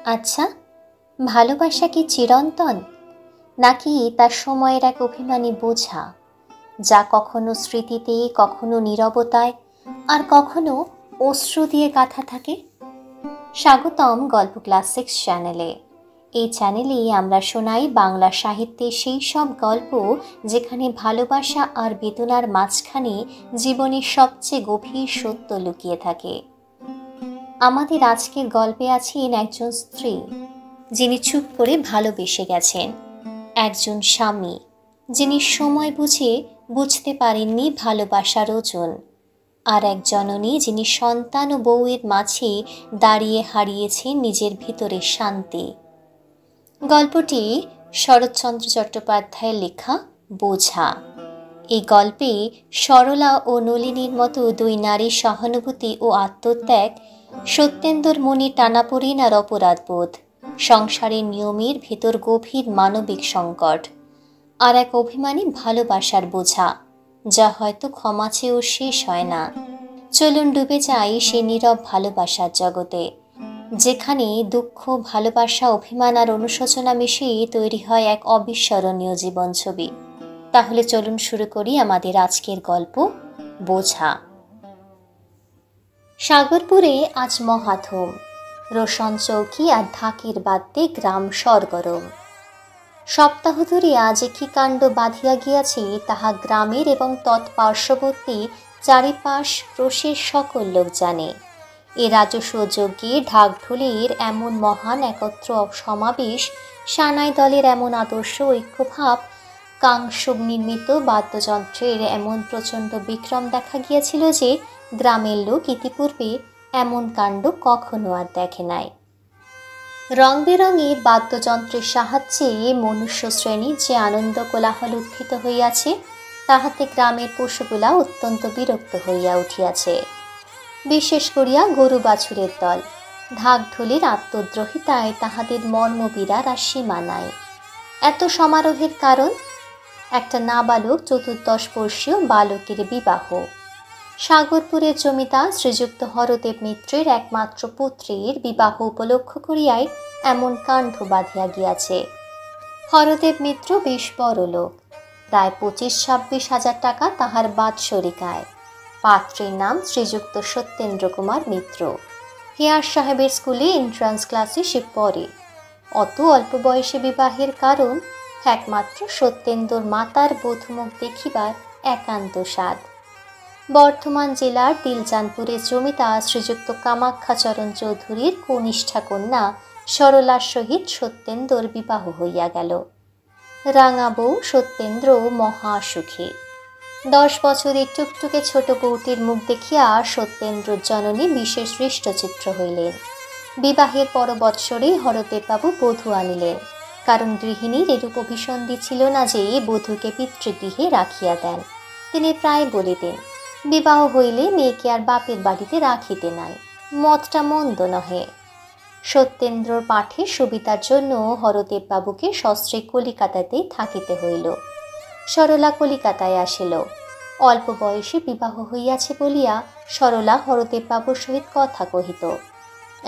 আচ্ছা, ভালোবাসা কি চিরন্তন, নাকি তার সময়ের এক অভিমানী বোঝা, যা কখনো স্মৃতিতে, কখনো নীরবতায়, আর কখনো অশ্রু দিয়ে গাঁথা থাকে? স্বাগতম গল্প ক্লাসিক্স চ্যানেলে। এই চ্যানেলেই আমরা শোনাই বাংলা সাহিত্যের সেই সব গল্প যেখানে ভালোবাসা আর বেদনার মাঝখানে জীবনের সবচেয়ে গভীর সত্য লুকিয়ে থাকে। আমাদের আজকের গল্পে আছেন একজন স্ত্রী যিনি চুপ করে ভালোবেসে গেছেন, একজন স্বামী যিনি সময় বুঝে বুঝতে পারেননি ভালোবাসার ওজন, আর এক জননী যিনি সন্তান ও বউয়ের মাঝে দাঁড়িয়ে হারিয়েছেন নিজের ভিতরের শান্তি। গল্পটি শরৎচন্দ্র চট্টোপাধ্যায়ের লেখা বোঝা। এই গল্পে সরলা ও নলিনীর মতো দুই নারীর সহানুভূতি ও আত্মত্যাগ, সত্যেন্দুর মনে টানাপোড়েন আর অপরাধবোধ, সংসারের নিয়মের ভেতর গভীর মানবিক সংকট, আর এক অভিমানী ভালোবাসার বোঝা যা হয়তো ক্ষমা চেয়েও শেষ হয় না। চলুন ডুবে যাই সে নীরব ভালোবাসার জগতে, যেখানে দুঃখ, ভালোবাসা, অভিমান আর অনুশোচনা মিশিয়ে তৈরি হয় এক অবিস্মরণীয় জীবন ছবি। তাহলে চলুন শুরু করি আমাদের আজকের গল্প বোঝা। সাগরপুরে আজ মহাধুম, রোশন চৌকি আর ঢাকির বাদ্যে গ্রাম সরগরম। সপ্তাহ ধরিয়া যে কি কাণ্ড বাঁধিয়া গিয়াছে তাহা গ্রামের এবং তৎপার্শ্ববর্তী চারিপাশ ক্রোশের সকল লোক জানে। এ রাজস্ব যজ্ঞে ঢাকঢোলের এমন মহান একত্র সমাবেশ, সানাই দলের এমন আদর্শ ঐক্যভাব, কাংস নির্মিত বাদ্যযন্ত্রের এমন প্রচণ্ড বিক্রম দেখা গিয়াছিল যে গ্রামের লোক ইতিপূর্বে এমন কাণ্ড কখনো আর দেখে নাই। রং বেরঙের বাদ্যযন্ত্রের সাহায্যে মনুষ্য শ্রেণী যে আনন্দ কোলাহল উত্থিত হইয়াছে, তাহাতে গ্রামের পশুগুলা অত্যন্ত বিরক্ত হইয়া উঠিয়াছে। বিশেষ করিয়া গরু বাছুরের দল, ঢাকঢোলের আত্মদ্রোহিতায় তাহাদের মর্মবিরার আর সীমা নাই। এত সমারোহের কারণ একটা নাবালক 14 বর্ষীয় বালকের বিবাহ। সাগরপুরের জমিদার শ্রীযুক্ত হরদেব মিত্রের একমাত্র পুত্রের বিবাহ উপলক্ষ করিয়াই এমন কাণ্ড বাঁধিয়া গিয়াছে। হরদেব মিত্র বেশ বড় লোক, প্রায় 25-26 হাজার টাকা তাহার বাৎসরিক আয়। পাত্রের নাম শ্রীযুক্ত সত্যেন্দ্র কুমার মিত্র। হেয়ার সাহেবের স্কুলে এন্ট্রান্স ক্লাসে সে পড়ে। অত অল্প বয়সে বিবাহের কারণ একমাত্র সত্যেন্দুর মাতার বধূমুখ দেখিবার একান্ত স্বাদ। বর্ধমান জেলার দিলজানপুরের জমিদার শ্রীযুক্ত কামাখ্যাচরণ চৌধুরীর কনিষ্ঠা কন্যা সরলার সহিত সত্যেন্দুর বিবাহ হইয়া গেল। রাঙা বউ সত্যেন্দ্র মহা সুখী। 10 বছরের টুকটুকে ছোট বউটির মুখ দেখিয়া সত্যেন্দ্রর জননী বিশেষ হৃষ্টচিত্র হইলেন। বিবাহের পর বৎসরে হরদেববাবু বধূ আনিলেন, কারণ গৃহিণীর এরূপ অভিসন্ধি ছিল না যে বধূকে পিতৃগৃহে রাখিয়া দেন। তিনি প্রায় বলিতেন, বিবাহ হইলে মেয়েকে আর বাপের বাড়িতে রাখিতে নাই, মতটা মন্দ নহে। সত্যেন্দ্রর পাঠের সুবিধার জন্য হরদেববাবুকে সস্ত্রে কলিকাতাতেই থাকিতে হইল। সরলা কলিকাতায় আসিল। অল্প বয়সে বিবাহ হইয়াছে বলিয়া সরলা হরদেববাবুর সহিত কথা কহিত।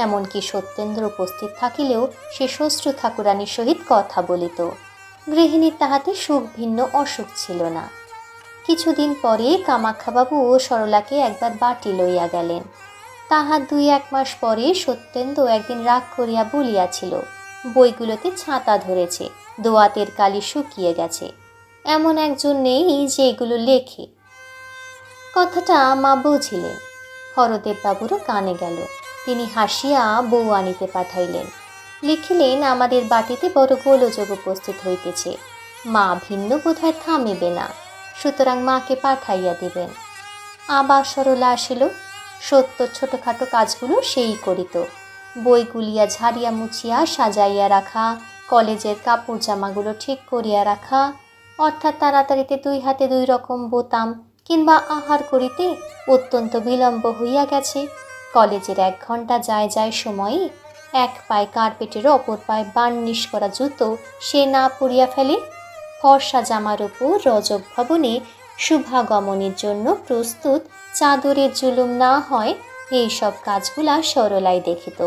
এমনকি সত্যেন্দ্র উপস্থিত থাকিলেও সে শ্বশ্রু ঠাকুরানীর সহিত কথা বলিত। গৃহিণীর তাহাতে সুখ ভিন্ন অসুখ ছিল না। কিছুদিন পরে কামাখ্যাবাবু ও সরলাকে একবার বাটি লইয়া গেলেন। তাহার 2-1 মাস পরে সত্যেন্দ্র একদিন রাগ করিয়া বলিয়াছিল, বইগুলোতে ছাতা ধরেছে, দোয়াতের কালি শুকিয়ে গেছে, এমন একজন নেই যে এগুলো লেখে। কথাটা মা বুঝিলেন। হরদেববাবুরও কানে গেল। তিনি হাসিয়া বউ আনিতে পাঠাইলেন। লিখিলেন, আমাদের বাটিতে বড় গোলযোগ উপস্থিত হইতেছে, মা ভিন্ন বোধহয় থামিবে না, সুতরাং মাকে পাঠাইয়া দিবেন। আবার সরলা আসিল। সত্য ছোটখাটো কাজগুলো সেই করিত। বই গুলিয়া ঝাড়িয়া মুছিয়া সাজাইয়া রাখা, কলেজের কাপড় জামাগুলো ঠিক করিয়া রাখা, অর্থাৎ তাড়াতাড়িতে 2 হাতে 2 রকম বোতাম, কিংবা আহার করিতে অত্যন্ত বিলম্ব হইয়া গেছে, কলেজের 1 ঘন্টা যায় সময়ে এক পায়ে কার্পেটের অপর পায়ে বার্নিশ করা জুতো সে না পরিয়া ফেলে, ফর্সা জামার উপর রজব ভবনে শুভাগমনের জন্য প্রস্তুত চাদরের জুলুম না হয়, এই সব কাজগুলা সরলাই দেখিত।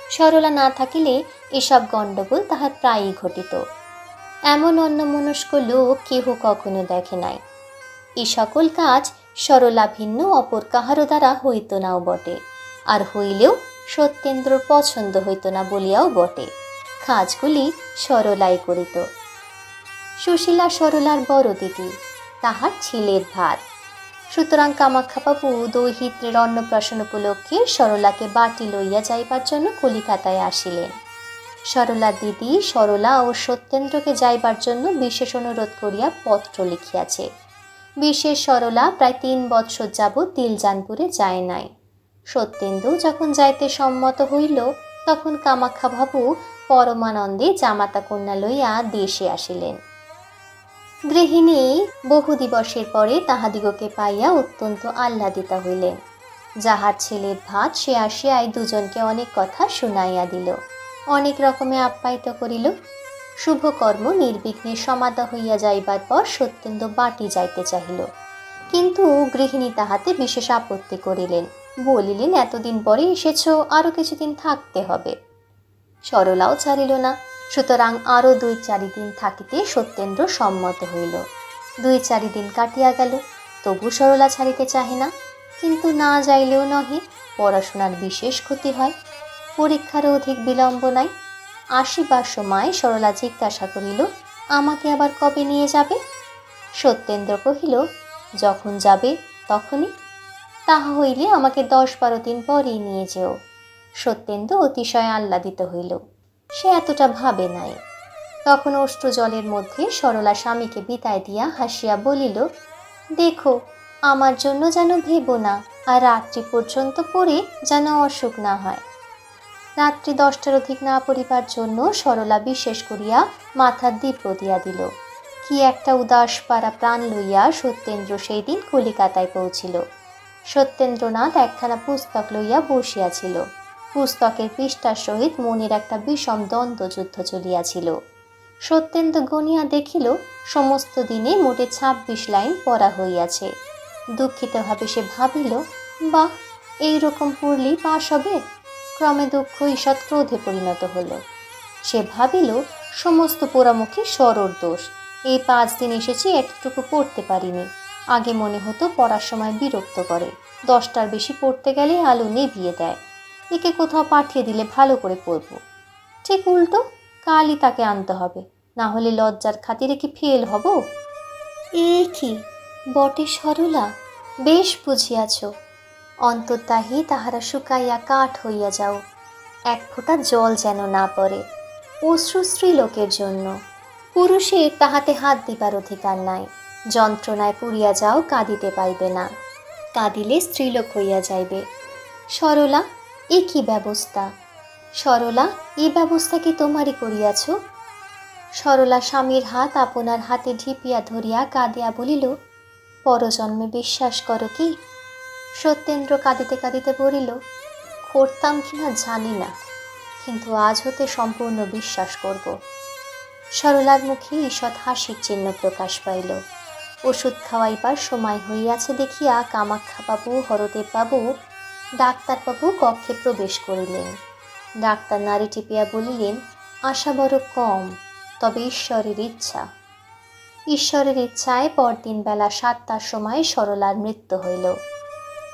সরলা না থাকিলে এসব গণ্ডগোল তাহার প্রায়ই ঘটিত। এমন অন্যমনস্ক লোক কেহ কখনো দেখে নাই। এ সকল কাজ সরলা ভিন্ন অপর কাহারও দ্বারা হইত নাও বটে, আর হইলেও সত্যেন্দ্রর পছন্দ হইত না বলিয়াও বটে। কাজগুলি সরলাই করিত। সুশীলা সরলার বড় দিদি, তাহার ছেলের ভাত। সুতরাং কামাখ্যাবাবু দৈহিত্রের অন্নপ্রাশন উপলক্ষে সরলাকে বাটি লইয়া যাইবার জন্য কলিকাতায় আসিলেন। সরলার দিদি সরলা ও সত্যেন্দ্রকে যাইবার জন্য বিশেষ অনুরোধ করিয়া পত্র লিখিয়াছে। বিশেষ সরলা প্রায় 3 বৎসর যাবৎ তিলজানপুরে যায় নাই। সত্যেন্দু যখন যাইতে সম্মত হইল, তখন কামাখ্যাবাবু পরমানন্দে জামাতা কন্যা লইয়া দেশে আসিলেন। গৃহিণী বহু দিবসের পরে তাহাদিগকে পাইয়া অত্যন্ত আহ্লাদিতা হইলেন। যাহার ছেলের ভাত সে আসিয়াই দুজনকে অনেক কথা শুনাইয়া দিল, অনেক রকমে আপ্যায়িত করিল। শুভকর্ম নির্বিঘ্নে সমাধা হইয়া যাইবার পর সত্যেন্দু বাটি যাইতে চাহিল, কিন্তু গৃহিণী তাহাতে বিশেষ আপত্তি করিলেন। বলিলেন, এতদিন পরে এসেছ, আরও কিছুদিন থাকতে হবে। সরলাও ছাড়িল না। সুতরাং আরও 2-4 দিন থাকিতে সত্যেন্দ্র সম্মত হইল। 2-4 দিন কাটিয়া গেল, তবু সরলা ছাড়িতে চাহে না। কিন্তু না যাইলেও নহে, পড়াশোনার বিশেষ ক্ষতি হয়, পরীক্ষারও অধিক বিলম্ব নাই। আসিবার সময় সরলা জিজ্ঞাসা করিল, আমাকে আবার কবে নিয়ে যাবে? সত্যেন্দ্র কহিল, যখন যাবে তখনই। তাহা হইলে আমাকে 10-12 দিন পরেই নিয়ে যেও। সত্যেন্দু অতিশয় আহ্লাদিত হইল। সে এতটা ভাবে নাই। তখন অশ্রু জলের মধ্যে সরলা স্বামীকে বিদায় দিয়া হাসিয়া বলিল, দেখো, আমার জন্য যেন ভেবো না, আর রাত্রি পর্যন্ত পড়ে যেন অসুখ না হয়। রাত্রি 10টার অধিক না পড়িবার জন্য সরলা বিশেষ করিয়া মাথার দীপ দিয়া দিল। কি একটা উদাস পাড়া প্রাণ লইয়া সত্যেন্দ্র সেই দিন কলিকাতায় পৌঁছিল। সত্যেন্দ্রনাথ একখানা পুস্তক লইয়া বসিয়াছিল। পুস্তকের পৃষ্ঠার সহিত মনের একটা বিষম দ্বন্দ্বযুদ্ধ চলিয়াছিল। সত্যেন্দ্র গণিয়া দেখিল, সমস্ত দিনে মোটে 26 লাইন পড়া হইয়াছে। দুঃখিতভাবে সে ভাবিল, বাহ, এইরকম পড়লেই পাশ হবে। ক্রমে দুঃখ ঈষৎ ক্রোধে পরিণত হল। সে ভাবিল, সমস্ত পোড়ামুখী সরর দোষ। এই 5 দিন এসেছি, এতটুকু পড়তে পারিনি। আগে মনে হতো পড়ার সময় বিরক্ত করে, 10টার বেশি পড়তে গেলে আলো নেভিয়ে দেয়। একে কোথাও পাঠিয়ে দিলে ভালো করে পড়ব। ঠিক উল্টো, কালই তাকে আনতে হবে, না হলে লজ্জার খাতিরে কি ফেল হব? এ কি বটে সরলা, বেশ বুঝিয়াছ। অন্তর্দাহি তাহারা শুকাইয়া কাঠ হইয়া যাও, এক ফোঁটা জল যেন না পড়ে। অশ্রু স্ত্রীলোকের জন্য, পুরুষের তাহাতে হাত দিবার অধিকার নাই। যন্ত্রণায় পুড়িয়া যাও, কাঁদিতে পাইবে না, কাঁদিলে স্ত্রীলোক হইয়া যাইবে। সরলা, এ কি ব্যবস্থা? সরলা, এই ব্যবস্থা কি তোমারই করিয়াছ? সরলা স্বামীর হাত আপনার হাতে ঢিপিয়া ধরিয়া কাঁদিয়া বলিল, পরজন্মে বিশ্বাস করো কি? সত্যেন্দ্র কাঁদিতে কাঁদিতে বলিল, করতাম কিনা জানি না, কিন্তু আজ হতে সম্পূর্ণ বিশ্বাস করব। সরলার মুখে ঈষৎ হাসির চিহ্ন প্রকাশ পাইল। ওষুধ খাওয়াইবার সময় হইয়াছে দেখিয়া কামাখ্যাবাবু, হরদেববাবু, ডাক্তারবাবু কক্ষে প্রবেশ করিলেন। ডাক্তার নাড়ি টিপিয়া বলিলেন, আশা বড় কম, তবে ঈশ্বরের ইচ্ছা। ঈশ্বরের ইচ্ছায় পরদিন বেলা 7টার সময় সরলার মৃত্যু হইল।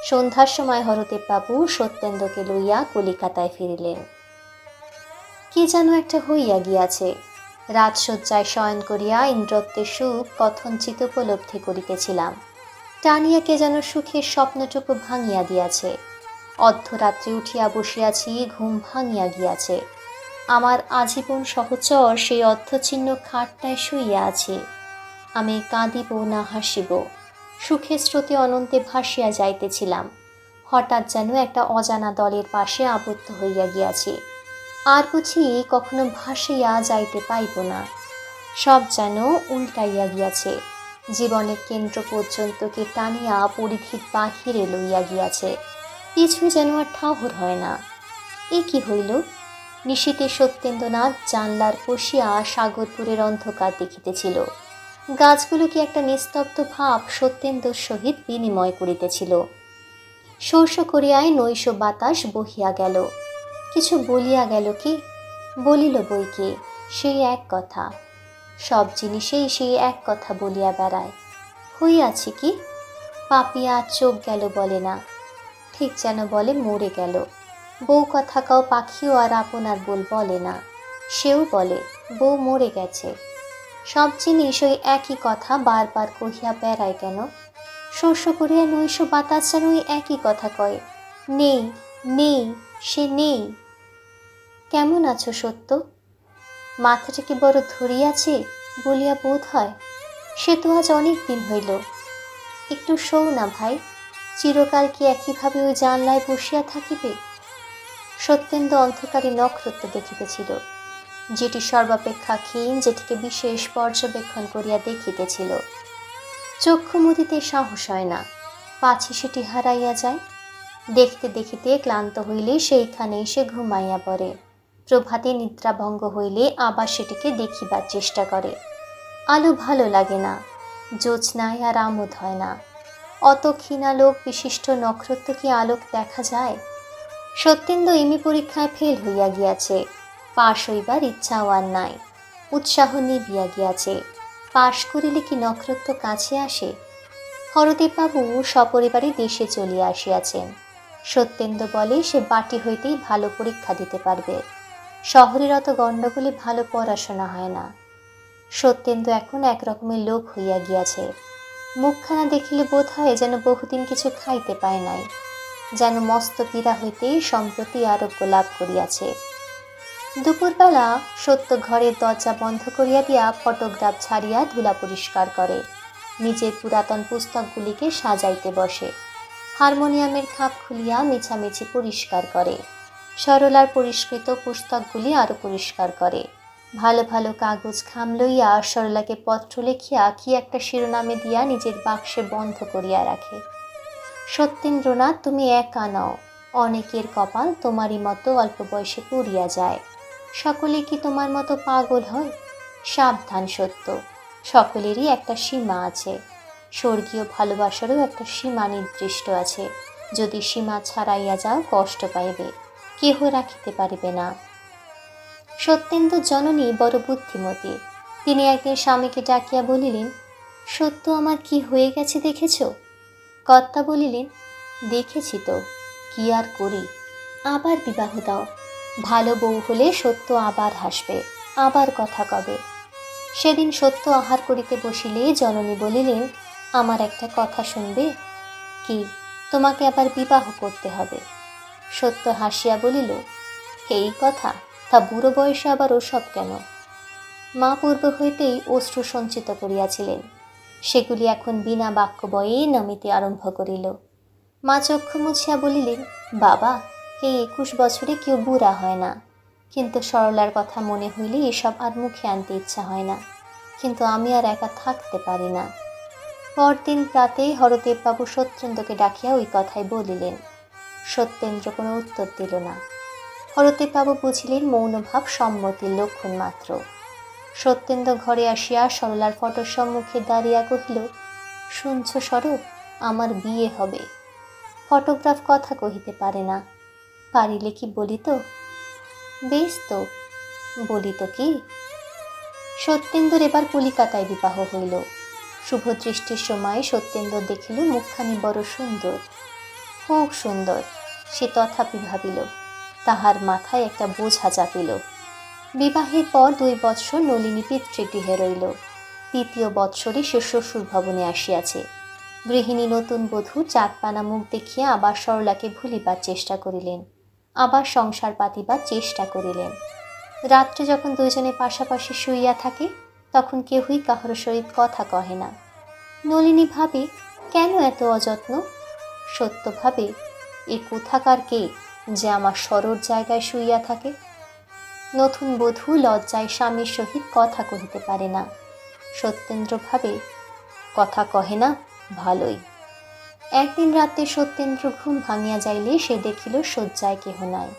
সন্ধ্যার সময় হরদেববাবু সত্যেন্দ্রকে লইয়া কলিকাতায় ফিরিলেন। কি যেন একটা হইয়া গিয়াছে। রাজশয্যায় শয়ন করিয়া ইন্দ্রত্বের সুখ কথঞ্চিত উপলব্ধি করিতেছিলাম। টানিয়া কে যেন সুখের স্বপ্নটুকু ভাঙিয়া দিয়াছে। অর্ধরাত্রে উঠিয়া বসিয়াছি, ঘুম ভাঙিয়া গিয়াছে। আমার আজীবন সহচর সেই অর্ধচ্ছিন্ন খাটটায় শুইয়া আছে। আমি কাঁদিব না হাসিব, সুখের স্রোতে অনন্তে ভাসিয়া যাইতেছিলাম। হঠাৎ যেন একটা অজানা দলের পাশে আবদ্ধ হইয়া গিয়াছি। আর বুঝি কখনো ভাসিয়া যাইতে পাইব না। সব যেন উল্টাইয়া গিয়াছে, জীবনের কেন্দ্র পর্যন্তকে টানিয়া পরিধির বাহিরে লইয়া গিয়াছে। কিছুই যেন আর ঠাহর হয় না। এ কি হইল? নিশীতে সত্যেন্দ্রনাথ জানলার বসিয়া সাগরপুরের অন্ধকার দেখিতেছিল। গাছগুলো কি একটা নিস্তব্ধ ভাব সত্যেন্দ্রর সহিত বিনিময় করিতেছিল। শোষ করিয়ায় নৈশ বাতাস বহিয়া গেল। কিছু বলিয়া গেল কি? বলিল বইকে, সেই এক কথা। সব জিনিসেই সেই এক কথা বলিয়া বেড়ায়। হইয়াছে কি? পাপিয়া চোখ গেল বলে না, ঠিক যেন বলে মরে গেল। বউ কথা কাও পাখিও আর আপনার বল বলে না, সেও বলে বউ মরে গেছে। সব জিনিস ওই একই কথা বারবার কহিয়া বেড়ায় কেন? শস্য করিয়া নৈশ বাতাস যেন ওই একই কথা কয়, নেই নেই, সে নেই। কেমন আছো সত্য? মাথাটা কি বড় ধরিয়াছে বলিয়া বোধ হয়? সে তো আজ অনেক দিন হইল। একটু শোও না ভাই, চিরকাল কি একইভাবে ওই জানলায় বসিয়া থাকিবে? সত্যেন্দ্র অন্ধকারে নক্ষত্র দেখিতেছিল, যেটি সর্বাপেক্ষা ক্ষীণ, যেটিকে বিশেষ পর্যবেক্ষণ করিয়া দেখিতেছিল। চক্ষু মুদিতে সাহস হয় না, পাছে সেটি হারাইয়া যায়। দেখতে দেখিতে ক্লান্ত হইলে সেইখানে এসে ঘুমাইয়া পড়ে। প্রভাতে নিদ্রাভঙ্গ হইলে আবার সেটিকে দেখিবার চেষ্টা করে। আলো ভালো লাগে না, জ্যোৎস্নায় আর আমোদ হয় না। অত ক্ষীণালোক বিশিষ্ট নক্ষত্র কি আলোক দেখা যায়? সত্যেন্দ্র এমএ পরীক্ষায় ফেল হইয়া গিয়াছে, পাশ হইবার ইচ্ছাও আর নাই। উৎসাহ নিবিয়া গিয়াছে। পাশ করিলে কি নক্ষত্র কাছে আসে? হরদেববাবু সপরিবারে দেশে চলিয়া আসিয়াছেন। সত্যেন্দ্র বলে সে বাটি হইতেই ভালো পরীক্ষা দিতে পারবে। শহরের অত গণ্ডগোলে ভালো পড়াশোনা হয় না। সত্যেন্দ্র এখন একরকমের লোক হইয়া গিয়াছে। মুখখানা দেখিলে বোধ হয় যেন বহুদিন কিছু খাইতে পায় নাই, যেন মস্ত পীড়া হইতেই সম্প্রতি আরোগ্য লাভ করিয়াছে। দুপুরবেলা সত্য ঘরের দরজা বন্ধ করিয়া দিয়া ফটোগ্রাফ ছাড়িয়া ধুলা পরিষ্কার করে। নিজের পুরাতন পুস্তকগুলিকে সাজাইতে বসে। হারমোনিয়ামের খাপ খুলিয়া মিছামিছি পরিষ্কার করে। সরলার পরিষ্কৃত পুস্তকগুলি আরও পরিষ্কার করে। ভালো ভালো কাগজ খাম লইয়া সরলাকে পত্র লিখিয়া কি একটা শিরোনামে দিয়া নিজের বাক্সে বন্ধ করিয়া রাখে। সত্যেন্দ্রনাথ, তুমি একা নও, অনেকের কপাল তোমারই মতো অল্প বয়সে পুড়িয়া যায়। সকলে কি তোমার মতো পাগল হয়? সাবধান সত্য, সকলেরই একটা সীমা আছে। স্বর্গীয় ভালোবাসারও একটা সীমা নির্দিষ্ট আছে। যদি সীমা ছাড়াইয়া যাও কষ্ট পাইবে, কেহ রাখিতে পারিবে না। সত্যেন্দ্র জননী বড় বুদ্ধিমতী। তিনি একদিন স্বামীকে ডাকিয়া বলিলেন, সত্য আমার কি হয়ে গেছে দেখেছ? কর্তা বলিলেন, দেখেছি তো, কি আর করি, আবার বিবাহ দাও। ভালো বউ হলে সত্য আবার হাসবে, আবার কথা কবে। সেদিন সত্য আহার করিতে বসিলে জননী বলিলেন, আমার একটা কথা শুনবে? কি? তোমাকে আবার বিবাহ করতে হবে। সত্য হাসিয়া বলিল, এই কথা? তা বুড়ো বয়সে আবার ওসব কেন? মা পূর্ব হইতেই অশ্রু সঞ্চিত করিয়াছিলেন, সেগুলি এখন বিনা বাক্য বয়ে নামিতে আরম্ভ করিল। মা চক্ষু মুছিয়া বলিলেন, বাবা, এই 21 বছরে কেউ বুড়া হয় না। কিন্তু সরলার কথা মনে হইলে এসব আর মুখে আনতে ইচ্ছা হয় না। কিন্তু আমি আর একা থাকতে পারি না। পরদিন প্রাতেই হরদেববাবু সত্যেন্দ্রকে ডাকিয়া ওই কথাই বলিলেন। সত্যেন্দ্র কোনো উত্তর দিল না। হরদেববাবু বুঝিলেন মৌনভাব সম্মতির লক্ষণ মাত্র। সত্যেন্দ্র ঘরে আসিয়া সরলার ফটোর সম্মুখে দাঁড়িয়া কহিল, শুনছ সরো, আমার বিয়ে হবে। ফটোগ্রাফ কথা কহিতে পারে না, পারিলে কি বলিত? বেশ তো, বলিত কি? সত্যেন্দ্র এবার কলিকাতায় বিবাহ হইল। শুভ দৃষ্টির সময় সত্যেন্দ্র দেখিল মুখখানি বড় সুন্দর, খুব সুন্দর। সে তথাপি ভাবিল, তাহার মাথায় একটা বোঝা চাপিল। বিবাহের পর 2 বৎসর নলিনী পিতৃগৃহে রইল। 3য় বৎসরে সে শ্বশুর ভবনে আসিয়াছে। গৃহিণী নতুন বধূ চাঁদপানা মুখ দেখিয়া আবার সরলাকে ভুলিবার চেষ্টা করিলেন, আবার সংসার পাতিবার চেষ্টা করিলেন। রাত্রে যখন দুইজনে পাশাপাশি শুইয়া থাকে, তখন কেহই কাহার সহিত কথা কহে না। নলিনী ভাবে, কেন এত অযত্ন? সত্য ভাবে, এ কোথাকার কে যে আমার সরর জায়গায় শুইয়া থাকে? নতুন বধূ লজ্জায় স্বামীর সহিত কথা কহিতে পারে না। সত্যেন্দ্র ভাবে, কথা কহে না, ভালোই। একদিন রাতে সত্যেন্দ্র ঘুম ভাঙিয়া যাইলে সে দেখিল শয্যায় কেহ নাই।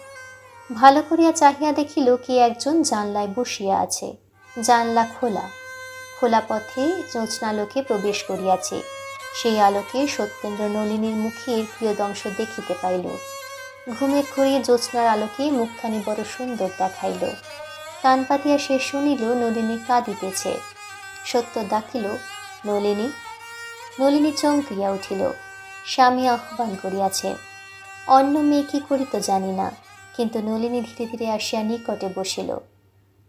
ভালো করিয়া চাহিয়া দেখিল কে একজন জানলায় বসিয়া আছে। জানলা খোলা, খোলা পথে জ্যোৎস্নালোকে প্রবেশ করিয়াছে। সেই আলোকে সত্যেন্দ্র নলিনীর মুখের প্রিয়দংশ দেখিতে পাইল। ঘুমের ঘুরিয়ে জ্যোৎস্নার আলোকে মুখখানি বড় সুন্দর দেখাইল। কান পাতিয়া সে শুনিল নলিনী কাঁদিতেছে। সত্য ডাকিল, নলিনী। নলিনী চমকিয়া উঠিল। স্বামী আহ্বান করিয়াছেন। অন্য মেয়ে কি করিত জানি না, কিন্তু নলিনী ধীরে ধীরে আসিয়া নিকটে বসিল।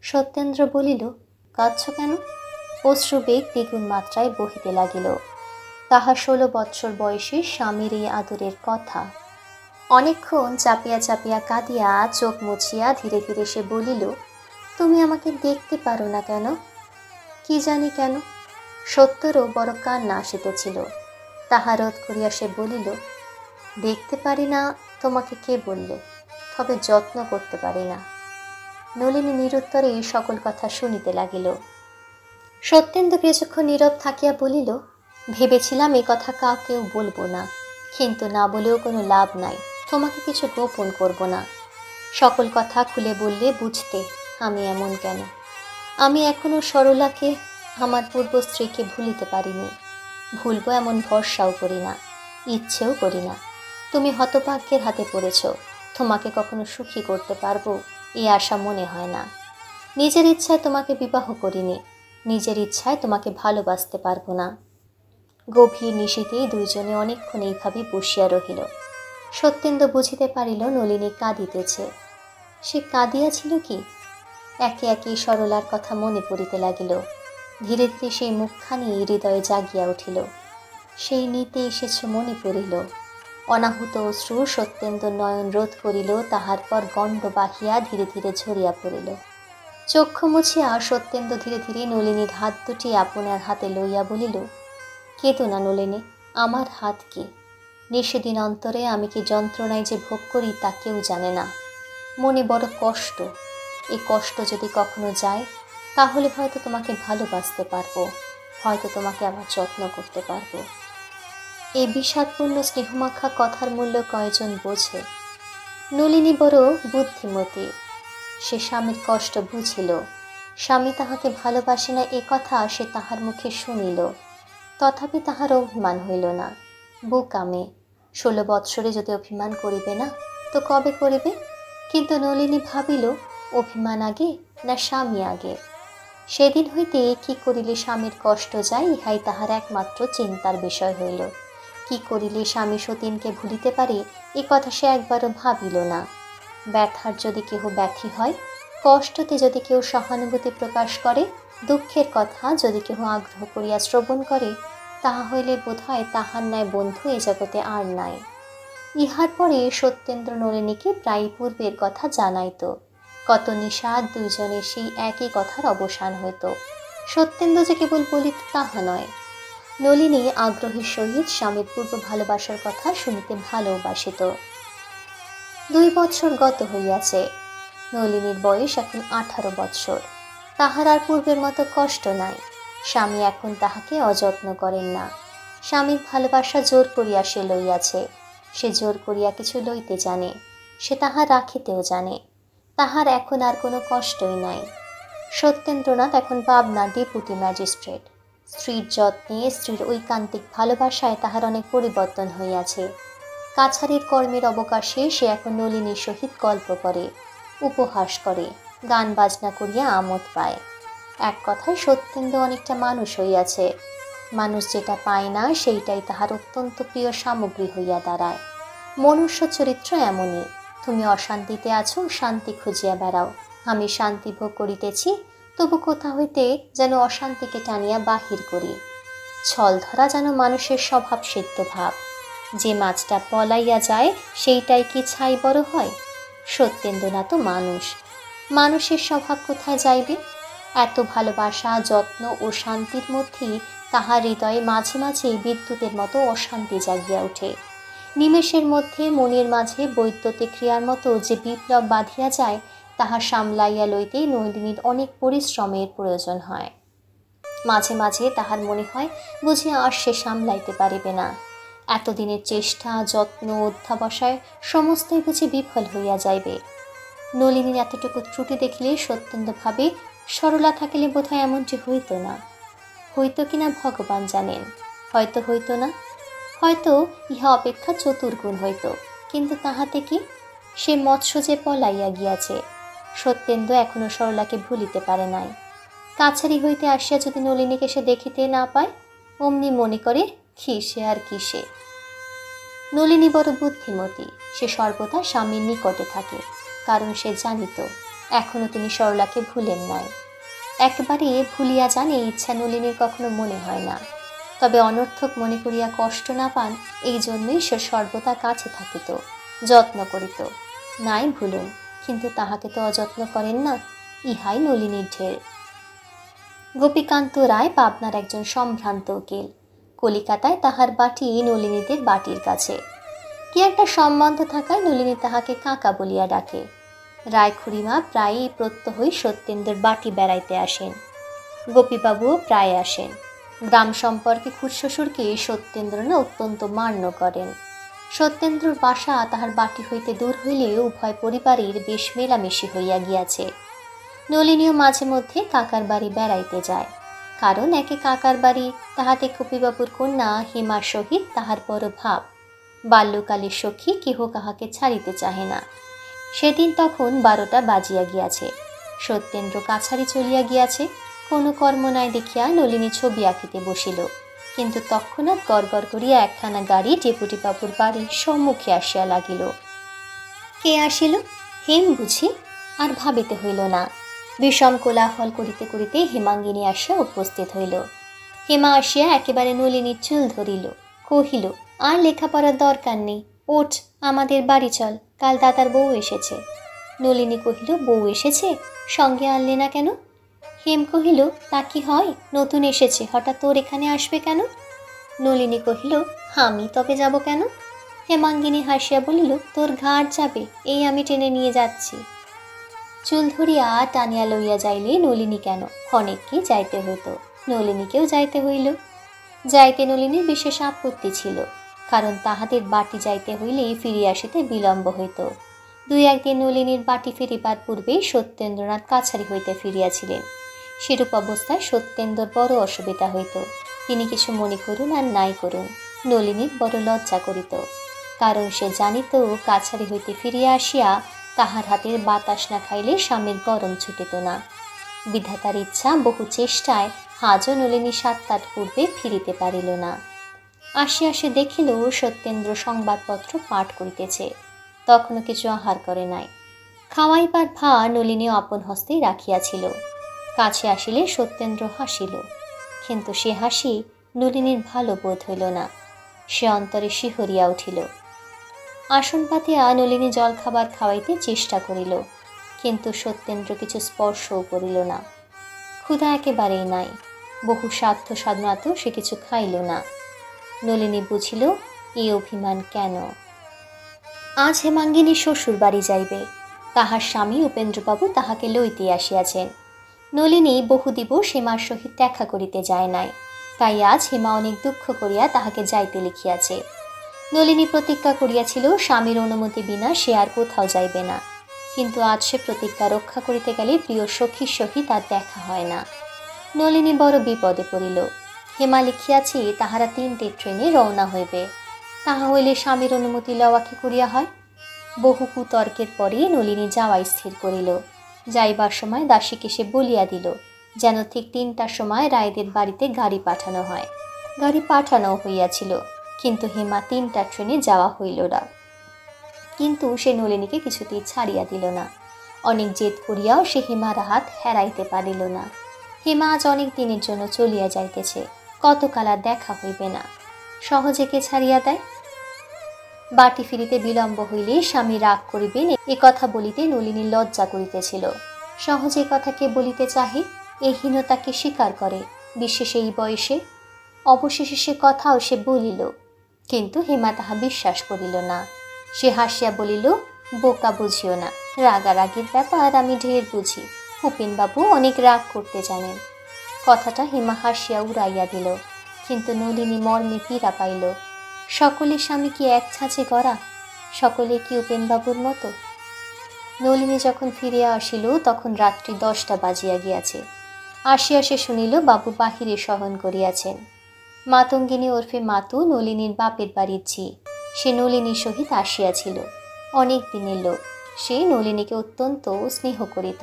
সত্যেন্দ্র বলিল, কাঁদছ কেন? অশ্রুবেগ দ্বিগুণ মাত্রায় বহিতে লাগিল। তাহার 16 বৎসর বয়সে স্বামীর এই আদরের কথা। অনেকক্ষণ চাপিয়া চাপিয়া কাঁদিয়া চোখ মুছিয়া ধীরে ধীরে সে বলিল, তুমি আমাকে দেখতে পারো না কেন? কি জানি কেন, সত্যরও বড় কান্না আসিতেছিল। তাহা রোধ করিয়া সে বলিল, দেখতে পারি না তোমাকে কে বললে? তবে যত্ন করতে পারি না। নলিনী নিরুত্তরে এই সকল কথা শুনিতে লাগিল। সত্যেন্দ্র কিছুক্ষণ নীরব থাকিয়া বলিল, ভেবেছিলাম এ কথা কাউকেও বলবো না, কিন্তু না বলেও কোনো লাভ নাই। তোমাকে কিছু গোপন করব না। সকল কথা খুলে বললে বুঝতে আমি এমন কেন। আমি এখনো সরলাকে, আমার পূর্ব স্ত্রীকে ভুলিতে পারিনি। ভুলবো এমন ভরসাও করি না, ইচ্ছেও করি না। তুমি হতভাগ্যের হাতে পড়েছ। তোমাকে কখনো সুখী করতে পারবো এই আশা মনে হয় না। নিজের ইচ্ছায় তোমাকে বিবাহ করিনি, নিজের ইচ্ছায় তোমাকে ভালোবাসতে পারবো না। গভীর নিশীথেই দুইজনে অনেকক্ষণ এইভাবে বসিয়া রহিল। সত্যেন্দ্র বুঝিতে পারিল নলিনী কাঁদিতেছে। সে কাঁদিয়াছিল কি? একে একে সরলার কথা মনে পড়িতে লাগিল। ধীরে ধীরে সেই মুখখানি হৃদয়ে জাগিয়া উঠিল। সেই নিতে এসেছ মনে পড়িল। অনাহুত অশ্রু সত্যেন্দ্র নয়ন রোধ করিল, তাহার পর গণ্ড বাহিয়া ধীরে ধীরে ঝরিয়া পড়িল। চক্ষু মুছিয়া সত্যেন্দ্র ধীরে ধীরে নলিনীর হাত দুটি আপনার হাতে লইয়া বলিল, কেঁদো না নলিনী, আমার হাত কি? নিষেদিন অন্তরে আমি কি যন্ত্রণায় যে ভোগ করি তা কেউ জানে না। মনে বড় কষ্ট। এই কষ্ট যদি কখনো যায়, তাহলে হয়তো তোমাকে ভালোবাসতে পারবো, হয়তো তোমাকে আবার যত্ন করতে পারবো। এই বিষাদপূর্ণ স্নেহমাখা কথার মূল্য কয়জন বোঝে? নলিনী বড় বুদ্ধিমতী। সে স্বামীর কষ্ট বুঝিল। স্বামী তাহাকে ভালোবাসে না এ কথা সে তাহার মুখে শুনিল। তথাপি তাহার অভিমান হইল না। বোকামে, 16 বৎসরে যদি অভিমান করিবে না তো কবে করিবে? কিন্তু নলিনী ভাবিল, অভিমান আগে না স্বামী আগে? সেদিন হইতে কি করিলে স্বামীর কষ্ট যায় ইহাই তাহার একমাত্র চিন্তার বিষয় হইল। কি করিলে স্বামী সতীনকে ভুলিতে পারে এ কথা সে একবারও ভাবিল না। ব্যথার যদি কেহ ব্যথী হয়, কষ্টতে যদি কেউ সহানুভূতি প্রকাশ করে, দুঃখের কথা যদি কেহ আগ্রহ করিয়া শ্রবণ করে, তাহা হইলে বোধহয় তাহার ন্যায় বন্ধু এ জগতে আর নাই। ইহার পরে সত্যেন্দ্র নলিনীকে প্রায় পূর্বের কথা জানাইত। কত নিষাদ দুইজনের সেই একই কথার অবসান হইত। সত্যেন্দ্র যে কেবল বলিত তাহা নয়, নলিনী আগ্রহের সহিত স্বামীর পূর্ব ভালোবাসার কথা শুনিতে ভালোবাসিত। 2 বৎসর গত হইয়াছে। নলিনীর বয়স এখন 18 বৎসর। তাহার আর পূর্বের মতো কষ্ট নাই। স্বামী এখন তাহাকে অযত্ন করেন না। স্বামীর ভালোবাসা জোর করিয়া সে লইয়াছে। সে জোর করিয়া কিছু লইতে জানে, সে তাহা রাখিতেও জানে। তাহার এখন আর কোনো কষ্টই নাই। সত্যেন্দ্রনাথ এখন পাবনা ডেপুটি ম্যাজিস্ট্রেট। স্ত্রীর যত্নে, স্ত্রীর ঐকান্তিক ভালোবাসায় তাহার অনেক পরিবর্তন হইয়াছে। কাছারির কর্মের অবকাশে সে এখন নলিনীর সহিত গল্প করে, উপহাস করে, গান বাজনা করিয়া আমোদ পায়। এক কথায় সত্যেন্দ্র অনেকটা মানুষ হইয়াছে। মানুষ যেটা পায় না সেইটাই তাহার অত্যন্ত প্রিয় সামগ্রী হইয়া দাঁড়ায়। মনুষ্য চরিত্র এমনই। তুমি অশান্তিতে আছো, শান্তি খুঁজিয়া বেড়াও। আমি শান্তি ভোগ করিতেছি, তবু কোথা হইতে যেন অশান্তিকে টানিয়া বাহির করি। ছল ধরা যেন মানুষের স্বভাব সিদ্ধ ভাব। যে মাছটা পলাইয়া যায় সেইটাই কি ছাই বড় হয়? সত্যেন্দ্রনাথ তো মানুষ। মানুষের স্বভাব কোথায় যাইবে? এত ভালোবাসা, যত্ন ও শান্তির মধ্যেই তাহার হৃদয়ে মাঝে মাঝে বিদ্যুতের মতো অশান্তি জাগিয়া ওঠে। নিমেষের মধ্যে মনের মাঝে বৈদ্যুতিক ক্রিয়ার মতো যে বিপ্লব বাঁধিয়া যায়, তাহা সামলাইয়া লইতে নলিনীর অনেক পরিশ্রমের প্রয়োজন হয়। মাঝে মাঝে তাহার মনে হয় বুঝি আর সে সামলাইতে পারিবে না। এতদিনের চেষ্টা, যত্ন, অধ্যাবসায় সমস্তই বুঝি বিফল হইয়া যাইবে। নলিনীর এতটুকু ত্রুটি দেখিলে সত্যেন্দ্র ভাবে, সরলা থাকিলে বোধহয় এমনটি হইত না। হইত কিনা ভগবান জানেন। হয়তো হইত না, হয়তো ইহা অপেক্ষা চতুর্গুণ হইত। কিন্তু তাহাতে কি? সে মৎস্য যে পলাইয়া গিয়াছে। সত্যেন্দ্র এখনো সরলাকে ভুলিতে পারে নাই। কাছারি হইতে আসিয়া যদি নলিনীকে সে দেখিতে না পায়, অমনি মনে করে কিসে আর কিসে। নলিনী বড় বুদ্ধিমতী, সে সর্বদা স্বামীর নিকটে থাকে, কারণ সে জানিত এখনো তিনি সরলাকে ভুলেন নাই। একবারে ভুলিয়া জানে ইচ্ছা নলিনীর কখনো মনে হয় না, তবে অনর্থক মনে করিয়া কষ্ট না পান এই জন্যই সে সর্বদা কাছে থাকিত, যত্ন করিত। নাই ভুলুন, কিন্তু তাহাকে তো অযত্ন করেন না, ইহাই নলিনীর ঢের। গোপীকান্ত রায় পাবনার একজন সম্ভ্রান্ত উকিল। কলিকাতায় তাহার বাটি নলিনীদের বাটির কাছে। কি একটা সম্বন্ধ থাকায় নলিনী তাহাকে কাকা বলিয়া ডাকে। রায় খুড়িমা প্রায়ই প্রত্যহই সত্যেন্দ্রের বাটি বেড়াইতে আসেন। গোপীবাবুও প্রায় আসেন। গ্রাম সম্পর্কে খুড়শ্বশুরকে সত্যেন্দ্র না অত্যন্ত মান্য করেন। সত্যেন্দ্রর বাসা তাহার বাটি হইতে দূর হইলেও উভয় পরিবারের বেশ মেলামেশি হইয়া গিয়াছে। নলিনীও মাঝে মধ্যে কাকার বাড়ি বেড়াইতে যায়, কারণ একে কাকার বাড়ি, তাহাতে গোপীবাবুর কন্যা হেমার সহিত তাহার বড় ভাব। বাল্যকালের সখী কেহ কাহাকে ছাড়িতে চাহে না। সেদিন তখন 12টা বাজিয়া গিয়াছে। সত্যেন্দ্র কাছারি চলিয়া গিয়াছে। কোনো কর্ম নাই দেখিয়া নলিনী ছবি আঁকিতে বসিল, কিন্তু তৎক্ষণাৎ গড়গড় করিয়া একখানা গাড়ি ডেপুটিবাবুর বাড়ির সম্মুখে আসিয়া লাগিল। কে আসিল? হেম বুঝি? আর ভাবিতে হইল না। বিষম কোলাহল করিতে করিতে হেমাঙ্গিনী আসিয়া উপস্থিত হইল। হেমা আসিয়া একেবারে নলিনীর চুল ধরিল, কহিল, আর লেখাপড়ার দরকার নেই, ওঠ, আমাদের বাড়ি চল, কাল দাদার বউ এসেছে। নলিনী কহিল, বউ এসেছে? সঙ্গে আনলে না কেন? হেম কহিল, তা কি হয়, নতুন এসেছে, হঠাৎ তোর এখানে আসবে কেন? নলিনী কহিল, আমি তবে যাব কেন? হেমাঙ্গিনী হাসিয়া বলিল, তোর ঘাট যাবে, এই আমি টেনে নিয়ে যাচ্ছি। চুল ধরিয়া টানিয়া লইয়া যাইলে নলিনী কেন, অনেককেই যাইতে হইত, নলিনীকেও যাইতে হইল। যাইতে নলিনীর বিশেষ আপত্তি ছিল, কারণ তাহাদের বাটি যাইতে হইলে ফিরিয়া আসিতে বিলম্ব হইত। 2-1 দিন নলিনীর বাটি ফিরিবার পূর্বেই সত্যেন্দ্রনাথ কাছারি হইতে ফিরিয়াছিলেন। সেরূপ অবস্থায় সত্যেন্দ্র বড় অসুবিধা হইত। তিনি কিছু মনে করুন আর নাই করুন, নলিনীর বড় লজ্জা করিত, কারণ সে জানিত কাছারি হইতে ফিরিয়া আসিয়া তাহার হাতের বাতাস না খাইলে স্বামীর গরম ছুটিত না। বিধাতার ইচ্ছা, বহু চেষ্টায় আজও নলিনী 7-8 পূর্বে ফিরিতে পারিল না। আসিয়া সে দেখিল সত্যেন্দ্র সংবাদপত্র পাঠ করিতেছে, তখনও কিছু আহার করে নাই। খাওয়াইবার ভার নলিনী আপন হস্তেই রাখিয়াছিল। কাছে আসিলে সত্যেন্দ্র হাসিল, কিন্তু সে হাসি নলিনীর ভালো বোধ হইল না। সে অন্তরে শিহরিয়া উঠিল। আসন পাতিয়া নলিনী জলখাবার খাওয়াইতে চেষ্টা করিল, কিন্তু সত্যেন্দ্র কিছু স্পর্শও করিল না। ক্ষুধা একেবারেই নাই, বহু সাধ্য সাধনাতেও সে কিছু খাইল না। নলিনী বুঝিল এই অভিমান কেন। আজ হেমাঙ্গিনী শ্বশুর বাড়ি যাইবে, তাহার স্বামী উপেন্দ্রবাবু তাহাকে লইতে আসিয়াছেন। নলিনী বহু দিবস হেমার সহিত দেখা করিতে যায় নাই, তাই আজ হেমা অনেক দুঃখ করিয়া তাহাকে যাইতে লিখিয়াছে। নলিনী প্রতিজ্ঞা করিয়াছিল স্বামীর অনুমতি বিনা সে আর কোথাও যাইবে না, কিন্তু আজ সে প্রতিজ্ঞা রক্ষা করিতে গেলে প্রিয় সখীর সহিত আর দেখা হয় না। নলিনী বড় বিপদে পড়িল। হেমা লিখিয়াছে তাহারা 3টে ট্রেনে রওনা হইবে, তাহা হইলে স্বামীর অনুমতি লওয়া কি করিয়া হয়? বহু কুতর্কের পরে নলিনী যাওয়াই স্থির করিল। যাইবার সময় দাসীকে সে বলিয়া দিল যেন ঠিক 3টার সময় রায়দের বাড়িতে গাড়ি পাঠানো হয়। গাড়ি পাঠানো হইয়াছিল, কিন্তু হেমা 3টা ট্রেনে যাওয়া হইল না। কিন্তু সে নলিনীকে কিছুতেই ছাড়িয়া দিল না। অনেক জেদ করিয়াও সে হেমার হাত হেরাইতে পারিল না। হেমা আজ অনেক দিনের জন্য চলিয়া যাইতেছে, কতকাল আর দেখা হইবে না, সহজে কে ছাড়িয়া দেয়? বাটি ফিরিতে বিলম্ব হইলে স্বামী রাগ করিবেন এ কথা বলিতে নলিনী লজ্জা করিতেছিল। সহজে কথা কে বলিতে চাহে, এই হীনতাকে স্বীকার করে, বিশেষে এই বয়সে। অবশেষে সে কথাও সে বলিল, কিন্তু হেমা তাহা বিশ্বাস করিল না। সে হাসিয়া বলিল, বোকা বুঝিও না, রাগারাগির ব্যাপার আমি ঢের বুঝি, উপেনবাবু অনেক রাগ করতে জানেন। কথাটা হেমা হাসিয়া উড়াইয়া দিল, কিন্তু নলিনী মর্মে পীড়া পাইল। সকলের স্বামী কি এক ছাঁচে গড়া? সকলে কি উপেনবাবুর মতো? নলিনী যখন ফিরিয়া আসিল তখন রাত্রি 10টা বাজিয়া গিয়াছে। আসিয়া সে শুনিল বাবু বাহিরে শয়ন করিয়াছেন। মাতঙ্গিনী ওরফে মাতু নলিনীর বাপের বাড়ির ঝি, সে নলিনীর সহিত আসিয়াছিল। অনেক দিনের লোক, সে নলিনীকে অত্যন্ত স্নেহ করিত।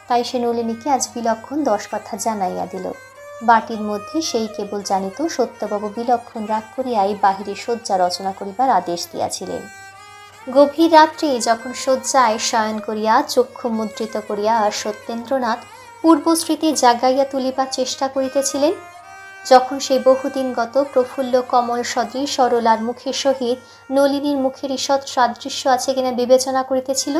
তাই সে নলিনীকে আজ বিলক্ষণ 10 কথা জানাইয়া দিল। বাটির মধ্যে সেই কেবল জানিত সত্যবাবু বিলক্ষণ রাগ করিয়াই বাহিরে শয্যা রচনা করিবার আদেশ দিয়াছিলেন। গভীর রাত্রে যখন শয্যায় শয়ন করিয়া চক্ষু মুদ্রিত করিয়া সত্যেন্দ্রনাথ পূর্বস্মৃতি জাগাইয়া তুলিবার চেষ্টা করিতেছিলেন, যখন সেই বহুদিনগত প্রফুল্ল কমল সদৃশ সরলার মুখের সহিত নলিনীর মুখের ঈষৎ সাদৃশ্য আছে কিনা বিবেচনা করিতেছিল,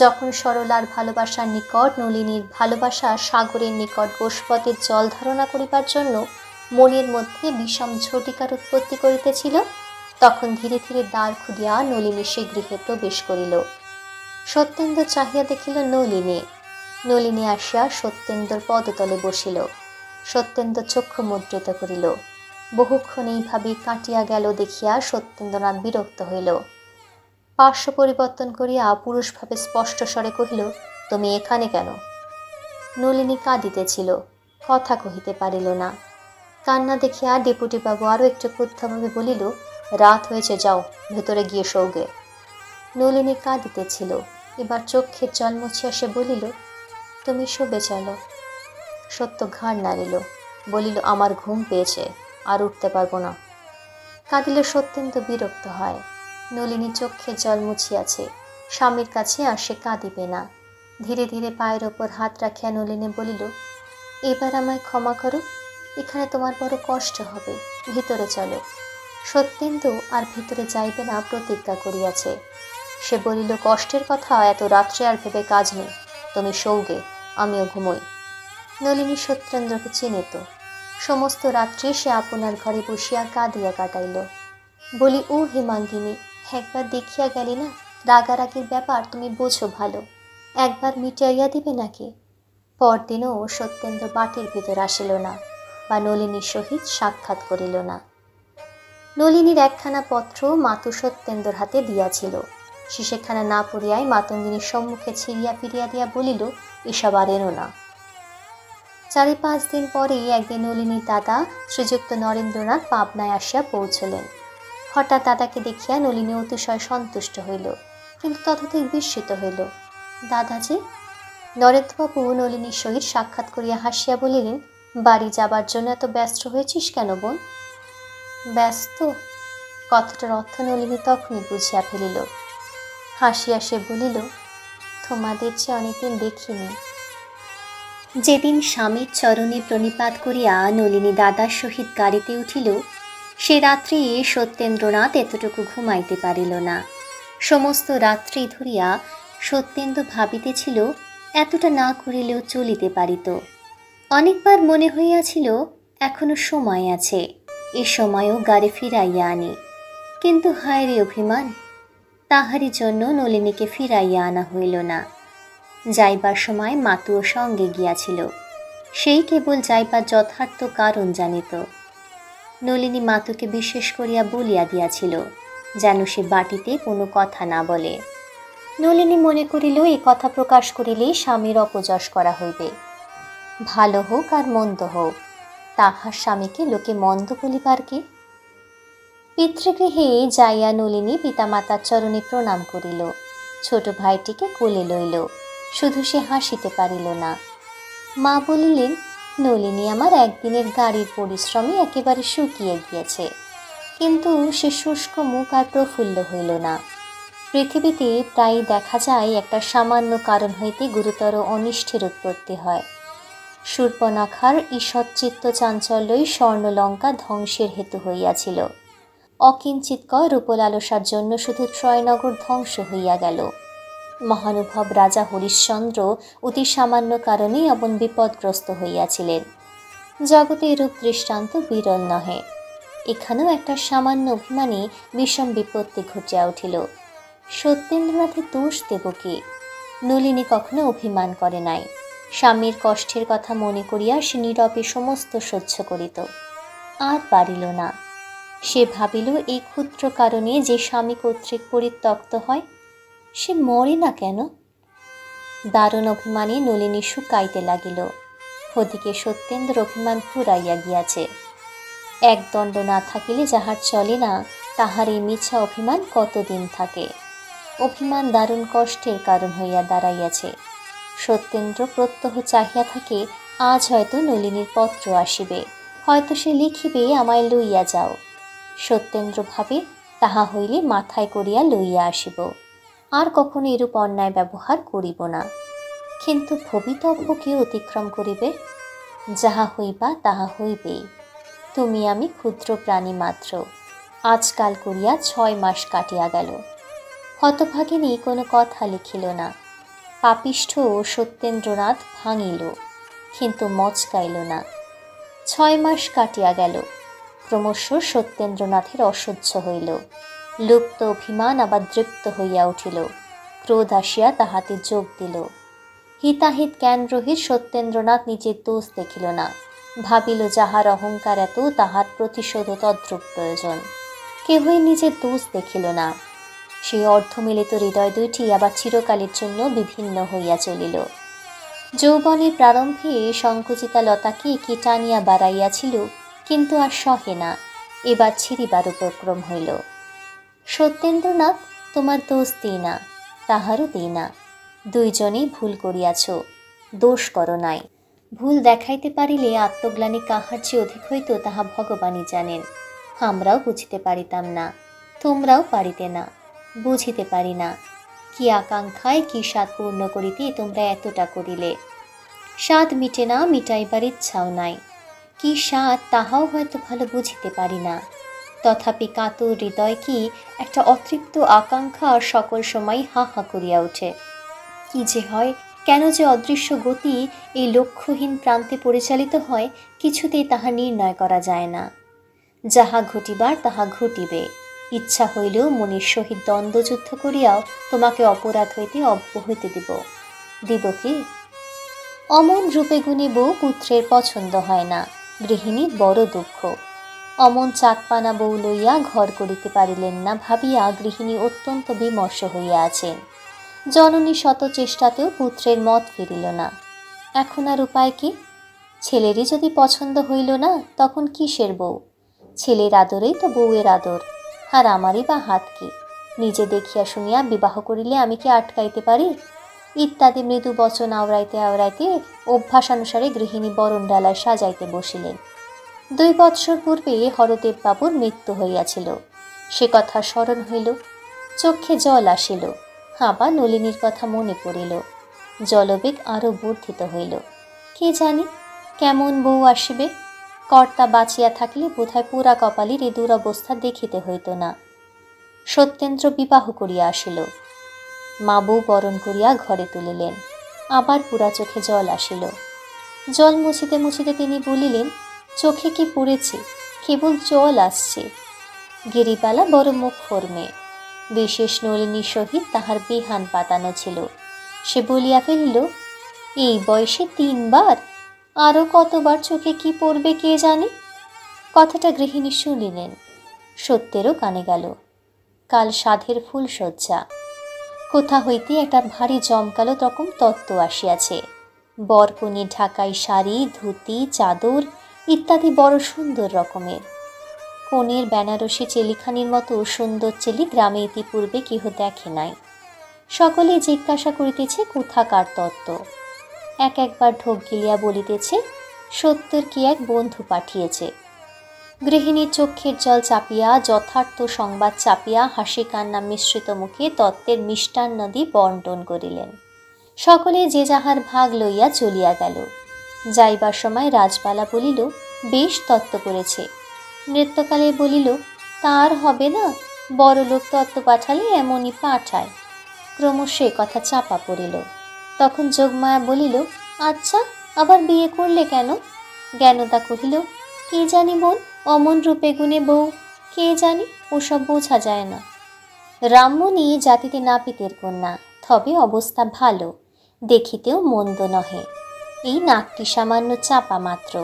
যখন সরলার ভালোবাসার নিকট নলিনীর ভালোবাসা সাগরের নিকট গোষ্পদের জল ধারণা করিবার জন্য মনের মধ্যে বিষম ঝটিকার উৎপত্তি করিতেছিল, তখন ধীরে ধীরে দ্বার খুলিয়া নলিনী সে গৃহে প্রবেশ করিল। সত্যেন্দ্র চাহিয়া দেখিল নলিনী। নলিনী আসিয়া সত্যেন্দ্রর পদতলে বসিল। সত্যেন্দ্র চক্ষু মুদ্রিত করিল। বহুক্ষণ এইভাবে কাটিয়া গেল দেখিয়া সত্যেন্দ্রনাথ বিরক্ত হইল। পার্শ্ব পরিবর্তন করিয়া পুরুষভাবে স্পষ্ট স্বরে কহিল, তুমি এখানে কেন? নলিনী কাঁদিতেছিল, কথা কহিতে পারিল না। কান্না দেখিয়া ডেপুটিবাবু আরও একটু ক্রুদ্ধভাবে বলিল, রাত হয়েছে, যাও ভেতরে গিয়ে শোগে। নলিনী কাঁদিতেছিল, এবার চক্ষের জল মুছিয়া সে বলিল, তুমি শোবে চলো। সত্য ঘাড় নাড়িল, বলিল, আমার ঘুম পেয়েছে, আর উঠতে পারবো না। কাঁদিলে সত্যেন্দ্র বিরক্ত হয়। নলিনী চক্ষের জল মুছিয়াছে, স্বামীর কাছে আর সে কাঁদিবে না। ধীরে ধীরে পায়ের ওপর হাত রাখিয়া নলিনী বলিল, এবার আমায় ক্ষমা করো, এখানে তোমার বড় কষ্ট হবে, ভিতরে চলো। সত্যেন্দু আর ভিতরে যাইবে না প্রতিজ্ঞা করিয়াছে। সে বলিল, কষ্টের কথা এত রাত্রে আর ভেবে কাজ নেই, তুমি শোগে, আমিও ঘুমোই। নলিনী সত্যেন্দ্রকে চিনিত। সমস্ত রাত্রি সে আপনার ঘরে বসিয়া কাঁদিয়া কাটাইল। বলি, ও হেমাঙ্গিনী, একবার দেখিয়া গেলি না, রাগারাগির ব্যাপার তুমি বোঝো ভালো, একবার মিটাইয়া দিবে নাকি? পরদিনও সত্যেন্দ্র বাটির ভিতর আসিল না, বা নলিনীর সহিত সাক্ষাৎ করিল না। নলিনীর একখানা পত্র মাতু সত্যেন্দ্রর হাতে দিয়াছিল। সে সেখানা না পড়িয়াই মাতঙ্গিনীর সম্মুখে ছিঁড়িয়া ফিরিয়া দিয়া বলিল, এসব আর এনো না। 4-5 দিন পরেই একদিন নলিনীর দাদা শ্রীযুক্ত নরেন্দ্রনাথ পাবনায় আসিয়া পৌঁছলেন। হঠাৎ দাদাকে দেখিয়া নলিনী অতিশয় সন্তুষ্ট হইল, কিন্তু ততধিক বিস্মিত হইল। দাদাজি? নরেন্দ্রবাবু নলিনীর সহিত সাক্ষাৎ করিয়া হাসিয়া বলিলেন, বাড়ি যাবার জন্য এত ব্যস্ত হয়েছিস কেন বোন? ব্যস্ত? কথাটার অর্থ নলিনী তখনই বুঝিয়া ফেলিল। হাসিয়া সে বলিল, তোমাদের চেয়ে অনেকদিন দেখিনি। যেদিন স্বামীর চরণে প্রণিপাত করিয়া নলিনী দাদার সহিত গাড়িতে উঠিল, সে রাত্রি সত্যেন্দ্রনাথ এতটুকু ঘুমাইতে পারিল না। সমস্ত রাত্রি ধরিয়া সত্যেন্দ্র ভাবিতেছিল, এতটা না করিলেও চলিতে পারিত। অনেকবার মনে হইয়াছিল, এখনো সময় আছে, এ সময়ও গাড়ি ফিরাইয়া আনি। কিন্তু হায় রে অভিমান, তাহারই জন্য নলিনীকে ফিরাইয়া আনা হইল না। যাইবার সময় মাতুও সঙ্গে গিয়াছিল, সেই কেবল যাইবার যথার্থ কারণ জানিত। নলিনী মাতুকে বিশেষ করিয়া বলিয়া দিয়াছিল, যেন সে বাটিতে কোনো কথা না বলে। নলিনী মনে করিল, এই কথা প্রকাশ করিলেই স্বামীর অপযশ করা হইবে। ভালো হোক আর মন্দ হোক, তাহার স্বামীকে লোকে মন্দ বলিবার কি? পিতৃগৃহে যাইয়া নলিনী পিতামাতার চরণে প্রণাম করিল। ছোট ভাইটিকে কোলে লইল, শুধু সে হাসিতে পারিল না। মা বলিলেন, নলিনী আমার একদিনের গাড়ির পরিশ্রমে একেবারে শুকিয়ে গিয়েছে, কিন্তু সে শুষ্ক মুখ আর প্রফুল্ল হইল না। পৃথিবীতে প্রায় দেখা যায়, একটা সামান্য কারণ হইতে গুরুতর অনিষ্টের উৎপত্তি হয়। শূর্পণখার ঈষৎ চিত্ত চাঞ্চল্যই স্বর্ণলঙ্কা ধ্বংসের হেতু হইয়াছিল। অকিঞ্চিৎকর রূপলালসার জন্য শুধু ত্রয়নগর ধ্বংস হইয়া গেল। মহানুভব রাজা হরিশ্চন্দ্র অতি সামান্য কারণেই অবন বিপদগ্রস্ত হইয়াছিলেন। জগতে এরূপ দৃষ্টান্ত বিরল নহে। এখানেও একটা সামান্য অভিমানে বিষম বিপত্তি ঘটিয়া উঠিল। সত্যেন্দ্রনাথের দোষ দেব কি? নলিনী কখনো অভিমান করে নাই। স্বামীর কষ্টের কথা মনে করিয়া সে নীরবে সমস্ত সহ্য করিত। আর পারিল না। সে ভাবিল, এই ক্ষুদ্র কারণে যে স্বামী কর্তৃক পরিত্যক্ত হয়, সে মরে না কেন? দারুণ অভিমানে নলিনী শুকাইতে লাগিল। ওদিকে সত্যেন্দ্র অভিমান ফুরাইয়া গিয়াছে। এক দণ্ড না থাকিলে যাহার চলে না, তাহার এই মিছা অভিমান কতদিন থাকে? অভিমান দারুণ কষ্টের কারণ হইয়া দাঁড়াইয়াছে। সত্যেন্দ্র প্রত্যহ চাহিয়া থাকে, আজ হয়তো নলিনীর পত্র আসিবে, হয়তো সে লিখিবে, আমায় লইয়া যাও। সত্যেন্দ্র ভাবে, তাহা হইলে মাথায় করিয়া লইয়া আসিব, আর কখনো এরূপ অন্যায় ব্যবহার করিব না। কিন্তু ভবিতব্য কে অতিক্রম করিবে? যাহা হইবা তাহা হইবেই। তুমি আমি ক্ষুদ্র প্রাণী মাত্র। আজকাল করিয়া 6 মাস কাটিয়া গেল। হতভাগিনী কোনো কথা লিখিল না। পাপিষ্ঠ সত্যেন্দ্রনাথ ভাঙিল, কিন্তু মচকাইল না। 6 মাস কাটিয়া গেল। ক্রমশ সত্যেন্দ্রনাথের অসহ্য হইল। লুপ্ত অভিমান আবার দৃপ্ত হইয়া উঠিল। ক্রোধ আসিয়া তাহাতে যোগ দিল। হিতাহিত জ্ঞান রহিত সত্যেন্দ্রনাথ নিজের দোষ দেখিল না। ভাবিল, যাহার অহংকার এত, তাহার প্রতিশোধ তদ্রূপ প্রয়োজন। কেহই নিজের দোষ দেখিল না। সেই অর্ধমিলিত হৃদয় দুইটি আবার চিরকালের জন্য বিভিন্ন হইয়া চলিল। যৌবনের প্রারম্ভে সংকুচিতা লতাকে কি টানিয়া বাড়াইয়াছিল, কিন্তু আর সহে না, এবার ছিঁড়িবার উপক্রম হইল। সত্যেন্দ্রনাথ, তোমার দোষ দিই না, তাহারও দিই না। দুইজনেই ভুল করিয়াছ, দোষ করো নাই। ভুল দেখাইতে পারিলে আত্মগ্লানি কাহার যে অধিক হইত তাহা ভগবানই জানেন। আমরাও বুঝিতে পারিতাম না, তোমরাও পারিতে না। বুঝিতে পারি না, কি আকাঙ্ক্ষায় কি স্বাদ পূর্ণ করিতে তোমরা এতটা করিলে। স্বাদ মিটে না, মিটাইবার ইচ্ছাও নাই। কি স্বাদ তাহাও হয়তো ভালো বুঝিতে পারি না। তথাপি কাতর হৃদয় কি একটা অতৃপ্ত আকাঙ্ক্ষা আর সকল সময় হা হা করিয়া ওঠে। কি যে হয়, কেন যে অদৃশ্য গতি এই লক্ষ্যহীন প্রান্তে পরিচালিত হয়, কিছুতেই তাহা নির্ণয় করা যায় না। যাহা ঘটিবার তাহা ঘটিবে। ইচ্ছা হইলেও মনের সহিত দ্বন্দ্বযুদ্ধ করিয়াও তোমাকে অপরাধ হইতে অব্যাহতি দিব কি? অমন রূপে গুণে বউ পুত্রের পছন্দ হয় না। গৃহিণীর বড় দুঃখ। অমন চাকপানা বউ লইয়া ঘর করিতে পারিলেন না ভাবিয়া গৃহিণী অত্যন্ত বিমর্ষ হইয়া আছেন। জননী শত চেষ্টাতেও পুত্রের মত ফিরিল না। এখন আর উপায় কি? ছেলেরই যদি পছন্দ হইল না, তখন কিসের বউ? ছেলের আদরেই তো বউয়ের আদর। আর আমারই বা হাত কি? নিজে দেখিয়া শুনিয়া বিবাহ করিলে আমি কি আটকাইতে পারি? ইত্যাদি মৃদু বচন আওড়াইতে আওড়াইতে অভ্যাসানুসারে গৃহিণী বরণ ডালায় সাজাইতে বসিলেন। 2 বৎসর পূর্বে হরদেব বাবুর মৃত্যু হইয়াছিল, সে কথা স্মরণ হইল। চক্ষে জল আসিল। আবার নলিনীর কথা মনে পড়িল। জলবেগ আরো বর্ধিত হইল। কে জানি কেমন বউ আসিবে। কর্তা বাঁচিয়া থাকলে বোধহয় পুরা কপালের এ দুরবস্থা দেখিতে হইত না। সত্যেন্দ্র বিবাহ করিয়া আসিল। মা বউ বরণ করিয়া ঘরে তুলিলেন। আবার পুরা চোখে জল আসিল। জল মুছিতে মুছিতে তিনি বলিলেন, চোখে কি পড়েছে, কেবল জল আসছে। গিরিবালা বড় মুখ ফরমে। বিশেষ নলিনীর সহিত তাহার বিহান পাতানো ছিল। সে বলিয়া ফেলিল, এই বয়সে 3 বার, আরও কতবার চোখে কি পড়বে কে জানে। কথাটা গৃহিণী শুনিলেন। সত্যেরও কানে গেল। কাল সাধের ফুলশয্যা। কোথা হইতে একটা ভারী জমকালো রকম তত্ত্ব আসিয়াছে। বরকনে ঢাকাই শাড়ি, ধুতি, চাদর ইত্যাদি বড় সুন্দর রকমের। কনের বেনারসি চেলিখানির মতো সুন্দর চেলি গ্রামে ইতিপূর্বে কেহ দেখে নাই। সকলে জিজ্ঞাসা করিতেছে কোথাকার তত্ত্ব। একবার ঢোক গিলিয়া বলিতেছে, সত্যের কি এক বন্ধু পাঠিয়েছে। গৃহিণীর চক্ষের জল চাপিয়া, যথার্থ সংবাদ চাপিয়া হাসি কান্না মিশ্রিত মুখে তত্ত্বের মিষ্টান্নদি বন্টন করিলেন। সকলে যে যাহার ভাগ লইয়া চলিয়া গেল। যাইবার সময় রাজবালা বলিল, বেশ তত্ত্ব করেছে। নৃত্যকালে বলিল, তার হবে না, বড় লোক তত্ত্ব পাঠালে এমনই পাঠায়। ক্রমশ কথা চাপা পড়িল। তখন যোগমায়া বলিল, আচ্ছা, আবার বিয়ে করলে কেন? জ্ঞানদা কহিল, কে জানি বোন, অমন রূপে গুণে বউ, কে জানি, ওসব বোঝা যায় না। রামমণি জাতিতে নাপিতের কন্যা, তবে অবস্থা ভালো, দেখিতেও মন্দ নহে। এই নাকটি সামান্য চাপা মাত্র।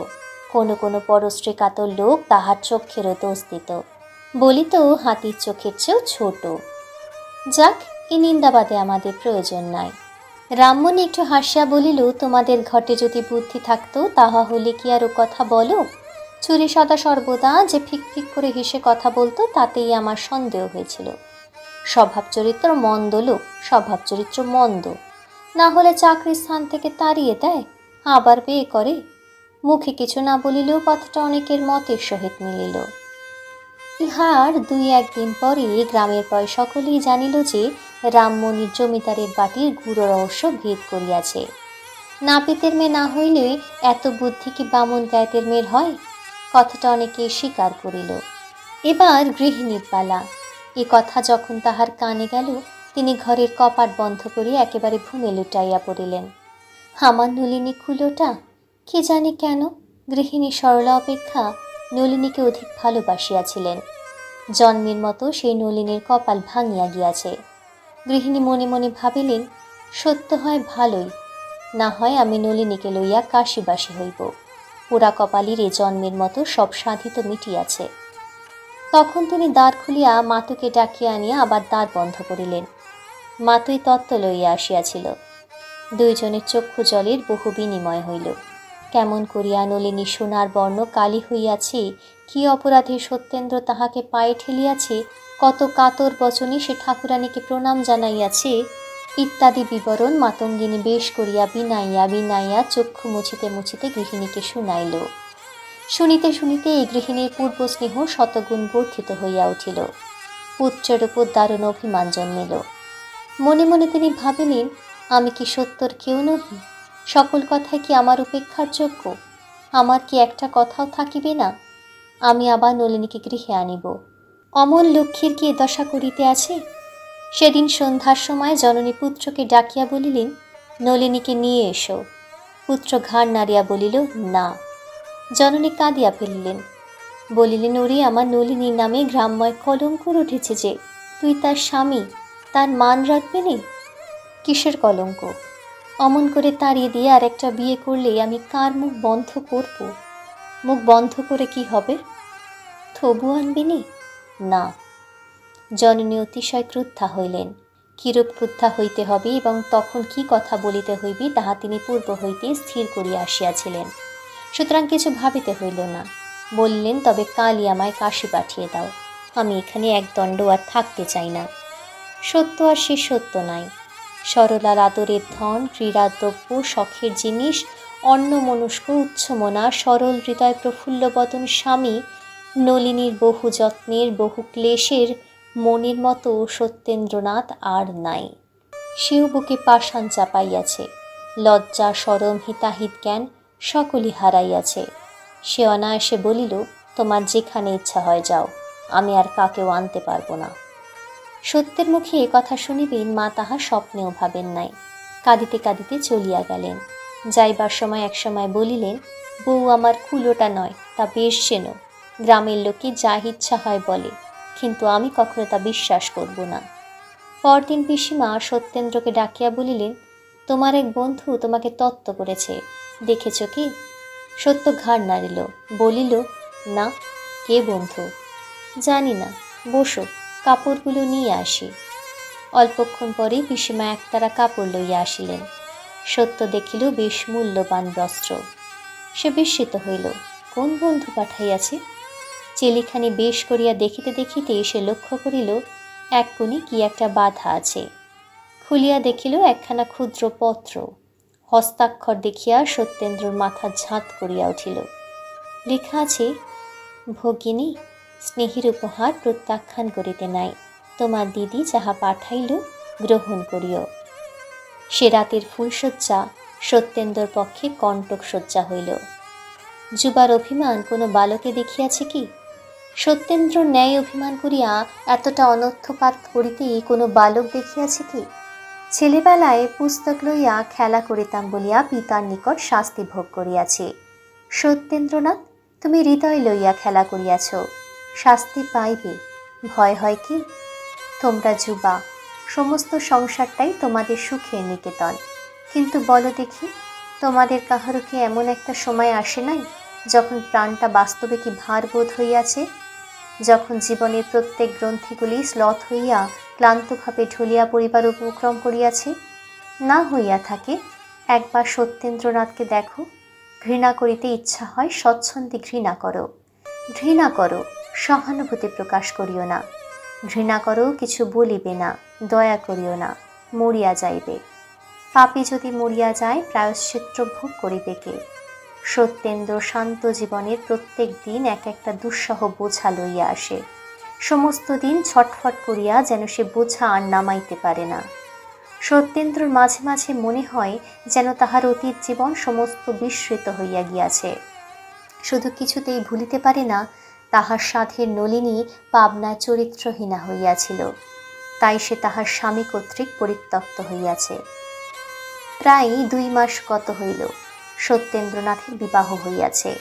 কোনো কোনো পরশ্রী কাতর লোক তাহার চক্ষেরও দোষ দিত, বলিত হাতির চোখের চেয়েও ছোট। যাক, এই নিন্দাবাদে আমাদের প্রয়োজন নাই। রামমণি একটু হাসিয়া বলিল, তোমাদের ঘটে যদি বুদ্ধি থাকতো তাহা হলে কি আর ও কথা বলো? চুরি সদা সর্বদা যে ফিক ফিক করে হেসে কথা বলতো, তাতেই আমার সন্দেহ হয়েছিল। স্বভাব চরিত্র মন্দ লোক, স্বভাব চরিত্র মন্দ, না হলে চাকরির স্থান থেকে তাড়িয়ে দেয়, আবার বিয়ে করে। মুখে কিছু না বলিলেও কথাটা অনেকের মতের সহিত মিলিল। ইহার 2-1 দিন পরে গ্রামের প্রায় সকলেই জানিল যে রামমণির জমিদারের বাটির গূঢ় রহস্য ভেদ করিয়াছে। নাপিতের মেয়ে না হইলে এত বুদ্ধি কি বামুন গায়েতের মেয়ের হয়? কথাটা অনেকে স্বীকার করিল। এবার গৃহিণীর পালা। এ কথা যখন তাহার কানে গেল, তিনি ঘরের কপাট বন্ধ করিয়া একেবারে ঘুমে লুটাইয়া পড়িলেন। আমার নলিনী কুলোটা, কে জানি কেন গৃহিণী সরলা অপেক্ষা নলিনীকে অধিক ভালোবাসিয়াছিলেন। জন্মের মতো সেই নলিনীর কপাল ভাঙিয়া গিয়াছে। গৃহিণী মনে মনে ভাবিলেন, সত্য হয় ভালোই, না হয় আমি নলিনীকে লইয়া কাশিবাসী হইব। পোড়া কপালির এ জন্মের মতো সব সাধিত মিটিয়াছে। তখন তিনি দ্বার খুলিয়া মাতুকে ডাকিয়া আনিয়া আবার দ্বার বন্ধ করিলেন। মাতুই তত্ত্ব লইয়া আসিয়াছিল। দুইজনের চক্ষু জলের বহু বিনিময় হইল। কেমন করিয়া নলিনী সোনার বর্ণ কালী হইয়াছে, কি অপরাধে সত্যেন্দ্র তাহাকে পায়ে ঠেলিয়াছে, কত কাতর বচনে সে ঠাকুরানীকে প্রণাম জানাইয়াছে ইত্যাদি বিবরণ মাতঙ্গিনী বেশ করিয়া বিনাইয়া বিনাইয়া চক্ষু মুছিতে মুছিতে গৃহিণীকে শুনাইল। শুনিতে শুনিতে এই গৃহিণীর পূর্ব স্নেহ শতগুণ বর্ধিত হইয়া উঠিল। পুত্রের উপর দারুণ অভিমান জন্মিল। মনে মনে তিনি ভাবিলেন, আমি কি সত্যর কেউ নহি? সকল কথাই কি আমার উপেক্ষার যোগ্য? আমার কি একটা কথাও থাকিবে না? আমি আবার নলিনীকে গৃহে আনিব। অমল লক্ষ্মীর কি দশা করিতে আছে? সেদিন সন্ধ্যার সময় জননী পুত্রকে ডাকিয়া বলিলেন, নলিনীকে নিয়ে এসো। পুত্র ঘাড় নাড়িয়া বলিল, না। জননী কাঁদিয়া ফেলিলেন, বলিলেন, ওরে আমার নলিনীর নামে গ্রামময় কলঙ্ক উঠেছে যে, তুই তার স্বামী, তার মান রাখবে নি? কিসের কলঙ্ক? অমন করে তাড়িয়ে দিয়ে আর একটা বিয়ে করলে আমি কার মুখ বন্ধ করব? মুখ বন্ধ করে কি হবে? তবু আনবি নি? না। জননী অতিশয় ক্রুদ্ধা হইলেন। কিরূপ ক্রুদ্ধা হইতে হবে এবং তখন কি কথা বলিতে হইবে তাহা তিনি পূর্ব হইতে স্থির করিয়া আসিয়াছিলেন। সুতরাং কিছু ভাবিতে হইল না। বললেন, তবে কালই আমায় কাশী পাঠিয়ে দাও। আমি এখানে এক দণ্ড আর থাকতে চাই না। সত্য আর সে সত্য নাই। সরলার আদরের ধন, ক্রীড়াদ্রব্য, শখের জিনিস, অন্যমনস্ক উচ্ছমনা সরল হৃদয় প্রফুল্লবদন স্বামী নলিনীর বহু যত্নের বহু ক্লেশের মনের মতো সত্যেন্দ্রনাথ আর নাই। সেও বুকে পাষাণ চাপাইয়াছে। লজ্জা, শরম, হিতাহিত জ্ঞান সকলই হারাইয়াছে। সে অনায়াসে বলিল, তোমার যেখানে ইচ্ছা হয় যাও, আমি আর কাকেও আনতে পারবো না। সত্যের মুখে এ কথা শুনিবেন মা তাহা স্বপ্নেও ভাবেন নাই। কাঁদিতে কাঁদিতে চলিয়া গেলেন। যাইবার সময় একসময় বলিলেন, বউ আমার কুলোটা নয়, তা বেশ চেনো। গ্রামের লোকে যা ইচ্ছা হয় বলে, কিন্তু আমি কখনো তা বিশ্বাস করব না। পরদিন পিসিমা সত্যেন্দ্রকে ডাকিয়া বলিলেন, তোমার এক বন্ধু তোমাকে তত্ত্ব করেছে, দেখেছ কি? সত্য ঘাড় নাড়িল, বলিল, না। কে বন্ধু? জানি না, বসো, কাপড়গুলো নিয়ে আসি। অল্পক্ষণ পরে পিসিমা একতারা কাপড় লইয়া আসিলেন। সত্য দেখিল বেশ মূল্যবান বস্ত্র। সে বিস্মিত হইল, কোন বন্ধু পাঠাইয়াছে? চেলিখানি বেশ করিয়া দেখিতে দেখিতে সে লক্ষ্য করিল এক কোণে কি একটা বাধা আছে। খুলিয়া দেখিল একখানা ক্ষুদ্র পত্র। হস্তাক্ষর দেখিয়া সত্যেন্দ্রর মাথা ঝাঁত করিয়া উঠিল। লেখা আছে, ভগিনী, স্নেহের উপহার প্রত্যাখ্যান করিতে নাই। তোমার দিদি যাহা পাঠাইল গ্রহণ করিও। সে রাতের ফুলশয্যা সত্যেন্দ্রর পক্ষে কণ্টক শয্যা হইল। যুবার অভিমান কোনো বালকে দেখিয়াছে কি? সত্যেন্দ্র ন্যায় অভিমান করিয়া এতটা অনর্থপাত করিতে কোনো বালক দেখিয়াছে কি? ছেলেবেলায় পুস্তক লইয়া খেলা করিতাম বলিয়া পিতার নিকট শাস্তি ভোগ করিয়াছি। সত্যেন্দ্রনাথ, তুমি হৃদয় লইয়া খেলা করিয়াছ, শাস্তি পাইবে। ভয় হয় কি? তোমরা যুবা, সমস্ত সংসারটাই তোমাদের সুখের নিকেতন। কিন্তু বলো দেখি, তোমাদের কাহারও কি এমন একটা সময় আসে নাই যখন প্রাণটা বাস্তবে কি ভার বোধ হইয়াছে, যখন জীবনের প্রত্যেক গ্রন্থিগুলি শ্লথ হইয়া ক্লান্তভাবে ঢলিয়া পড়িবার উপক্রম করিয়াছে? না হইয়া থাকে, একবার সত্যেন্দ্রনাথকে দেখো। ঘৃণা করিতে ইচ্ছা হয়, স্বচ্ছন্দে ঘৃণা করো। ঘৃণা করো, সহানুভূতি প্রকাশ করিও না। ঘৃণা করো, কিছু বলিবে না, দয়া করিও না, মরিয়া যাইবে। পাপী যদি মরিয়া যায়, প্রায়শ্চিত্ত ভোগ করিবে কে? সত্যেন্দ্র শান্ত জীবনের প্রত্যেক দিন এক একটা দুঃসহ বোঝা লইয়া আসে। সমস্ত দিন ছটফট করিয়া যেন সে বোঝা আর নামাইতে পারে না। সত্যেন্দ্রর মাঝে মাঝে মনে হয় যেন তাহার অতীত জীবন সমস্ত বিস্মৃত হইয়া গিয়াছে। শুধু কিছুতেই ভুলিতে পারে না তাহার সাধের নলিনী পাবনায় চরিত্রহীনা হইয়াছিল, তাই সে তাহার স্বামী কর্তৃক পরিত্যক্ত হইয়াছে। প্রায় 2 মাস গত হইল, সত্যেন্দ্রনাথের বিবাহ হইয়াছে।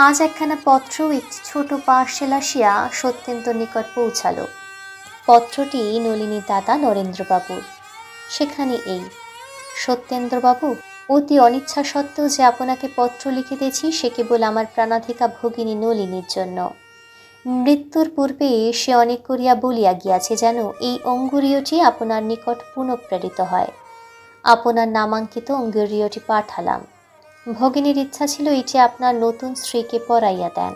আজ একখানা পত্র একটি ছোট পার্সেল আসিয়া সত্যেন্দ্র নিকট পৌঁছালো। পত্রটি নলিনী দাদা নরেন্দ্রবাবুর। সেখানে এই: সত্যেন্দ্রবাবু, অতি অনিচ্ছা সত্ত্বেও যে আপনাকে পত্র লিখিতেছি সে কেবল আমার প্রাণাধিকা ভগিনী নলিনীর জন্য। মৃত্যুর পূর্বে সে অনেক করিয়া বলিয়া গিয়াছে যেন এই অঙ্গুরীয়টি আপনার নিকট পুনঃপ্রেরিত হয়। আপনার নামাঙ্কিত অঙ্গুরীয়টি পাঠালাম। ভগিনীর ইচ্ছা ছিল এটি আপনার নতুন স্ত্রীকে পরাইয়া দেন,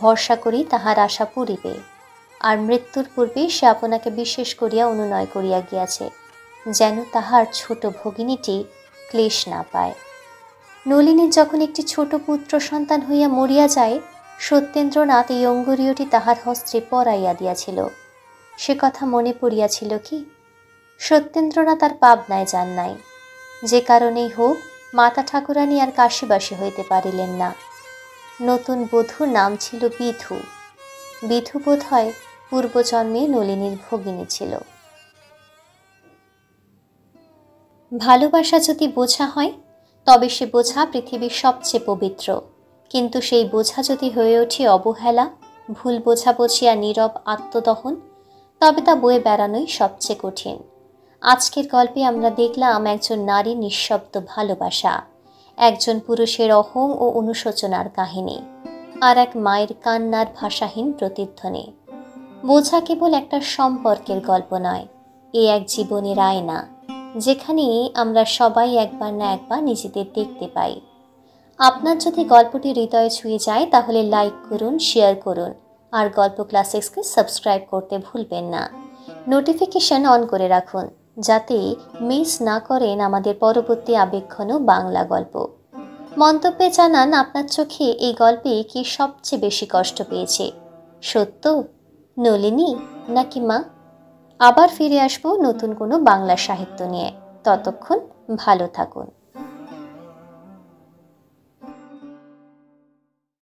ভরসা করি তাহার আশা পূরিবে। আর মৃত্যুর পূর্বে সে আপনাকে বিশেষ করিয়া অনুনয় করিয়া গিয়াছে যেন তাহার ছোট ভগিনীটি ক্লেশ না পায়। নলিনীর যখন একটি ছোট পুত্র সন্তান হইয়া মরিয়া যায়, সত্যেন্দ্রনাথ এই অঙ্গুরীয়টি তাহার হস্তে পরাইয়া দিয়াছিল। সে কথা মনে পড়িয়াছিল কি? সত্যেন্দ্রনাথ আর পাবনায় যান নাই। যে কারণেই হোক, মাতা ঠাকুরানী আর কাশীবাসী হইতে পারিলেন না। নতুন বধূর নাম ছিল বিধু। বিধু বোধ হয় পূর্বজন্মে নলিনীর ভগিনী ছিল। ভালোবাসা যদি বোঝা হয়, তবে সে বোঝা পৃথিবীর সবচেয়ে পবিত্র। কিন্তু সেই বোঝা যদি হয়ে ওঠে অবহেলা, ভুল বোঝাবুঝি আর নীরব আত্মদহন, তবে তা বয়ে বেড়ানোই সবচেয়ে কঠিন। আজকের গল্পে আমরা দেখলাম একজন নারীর নিঃশব্দ ভালোবাসা, একজন পুরুষের অহং ও অনুশোচনার কাহিনী, আর এক মায়ের কান্নার ভাষাহীন প্রতিধ্বনি। বোঝা কেবল একটা সম্পর্কের গল্প নয়, এ এক জীবনের আয়না, যেখানে আমরা সবাই একবার না একবার নিজেদের দেখতে পাই। আপনার যদি গল্পটি হৃদয়ে ছুঁয়ে যায় তাহলে লাইক করুন, শেয়ার করুন, আর গল্প ক্লাসিক্সকে সাবস্ক্রাইব করতে ভুলবেন না। নোটিফিকেশন অন করে রাখুন যাতে মিস না করেন আমাদের পরবর্তী আবেগঘন বাংলা গল্প। মন্তব্যে জানান আপনার চোখে এই গল্পে কি সবচেয়ে বেশি কষ্ট পেয়েছে, সত্য, নলিনী নাকি মা? আবার ফিরে আসবো নতুন কোনো বাংলা সাহিত্য নিয়ে। ততক্ষণ ভালো থাকুন।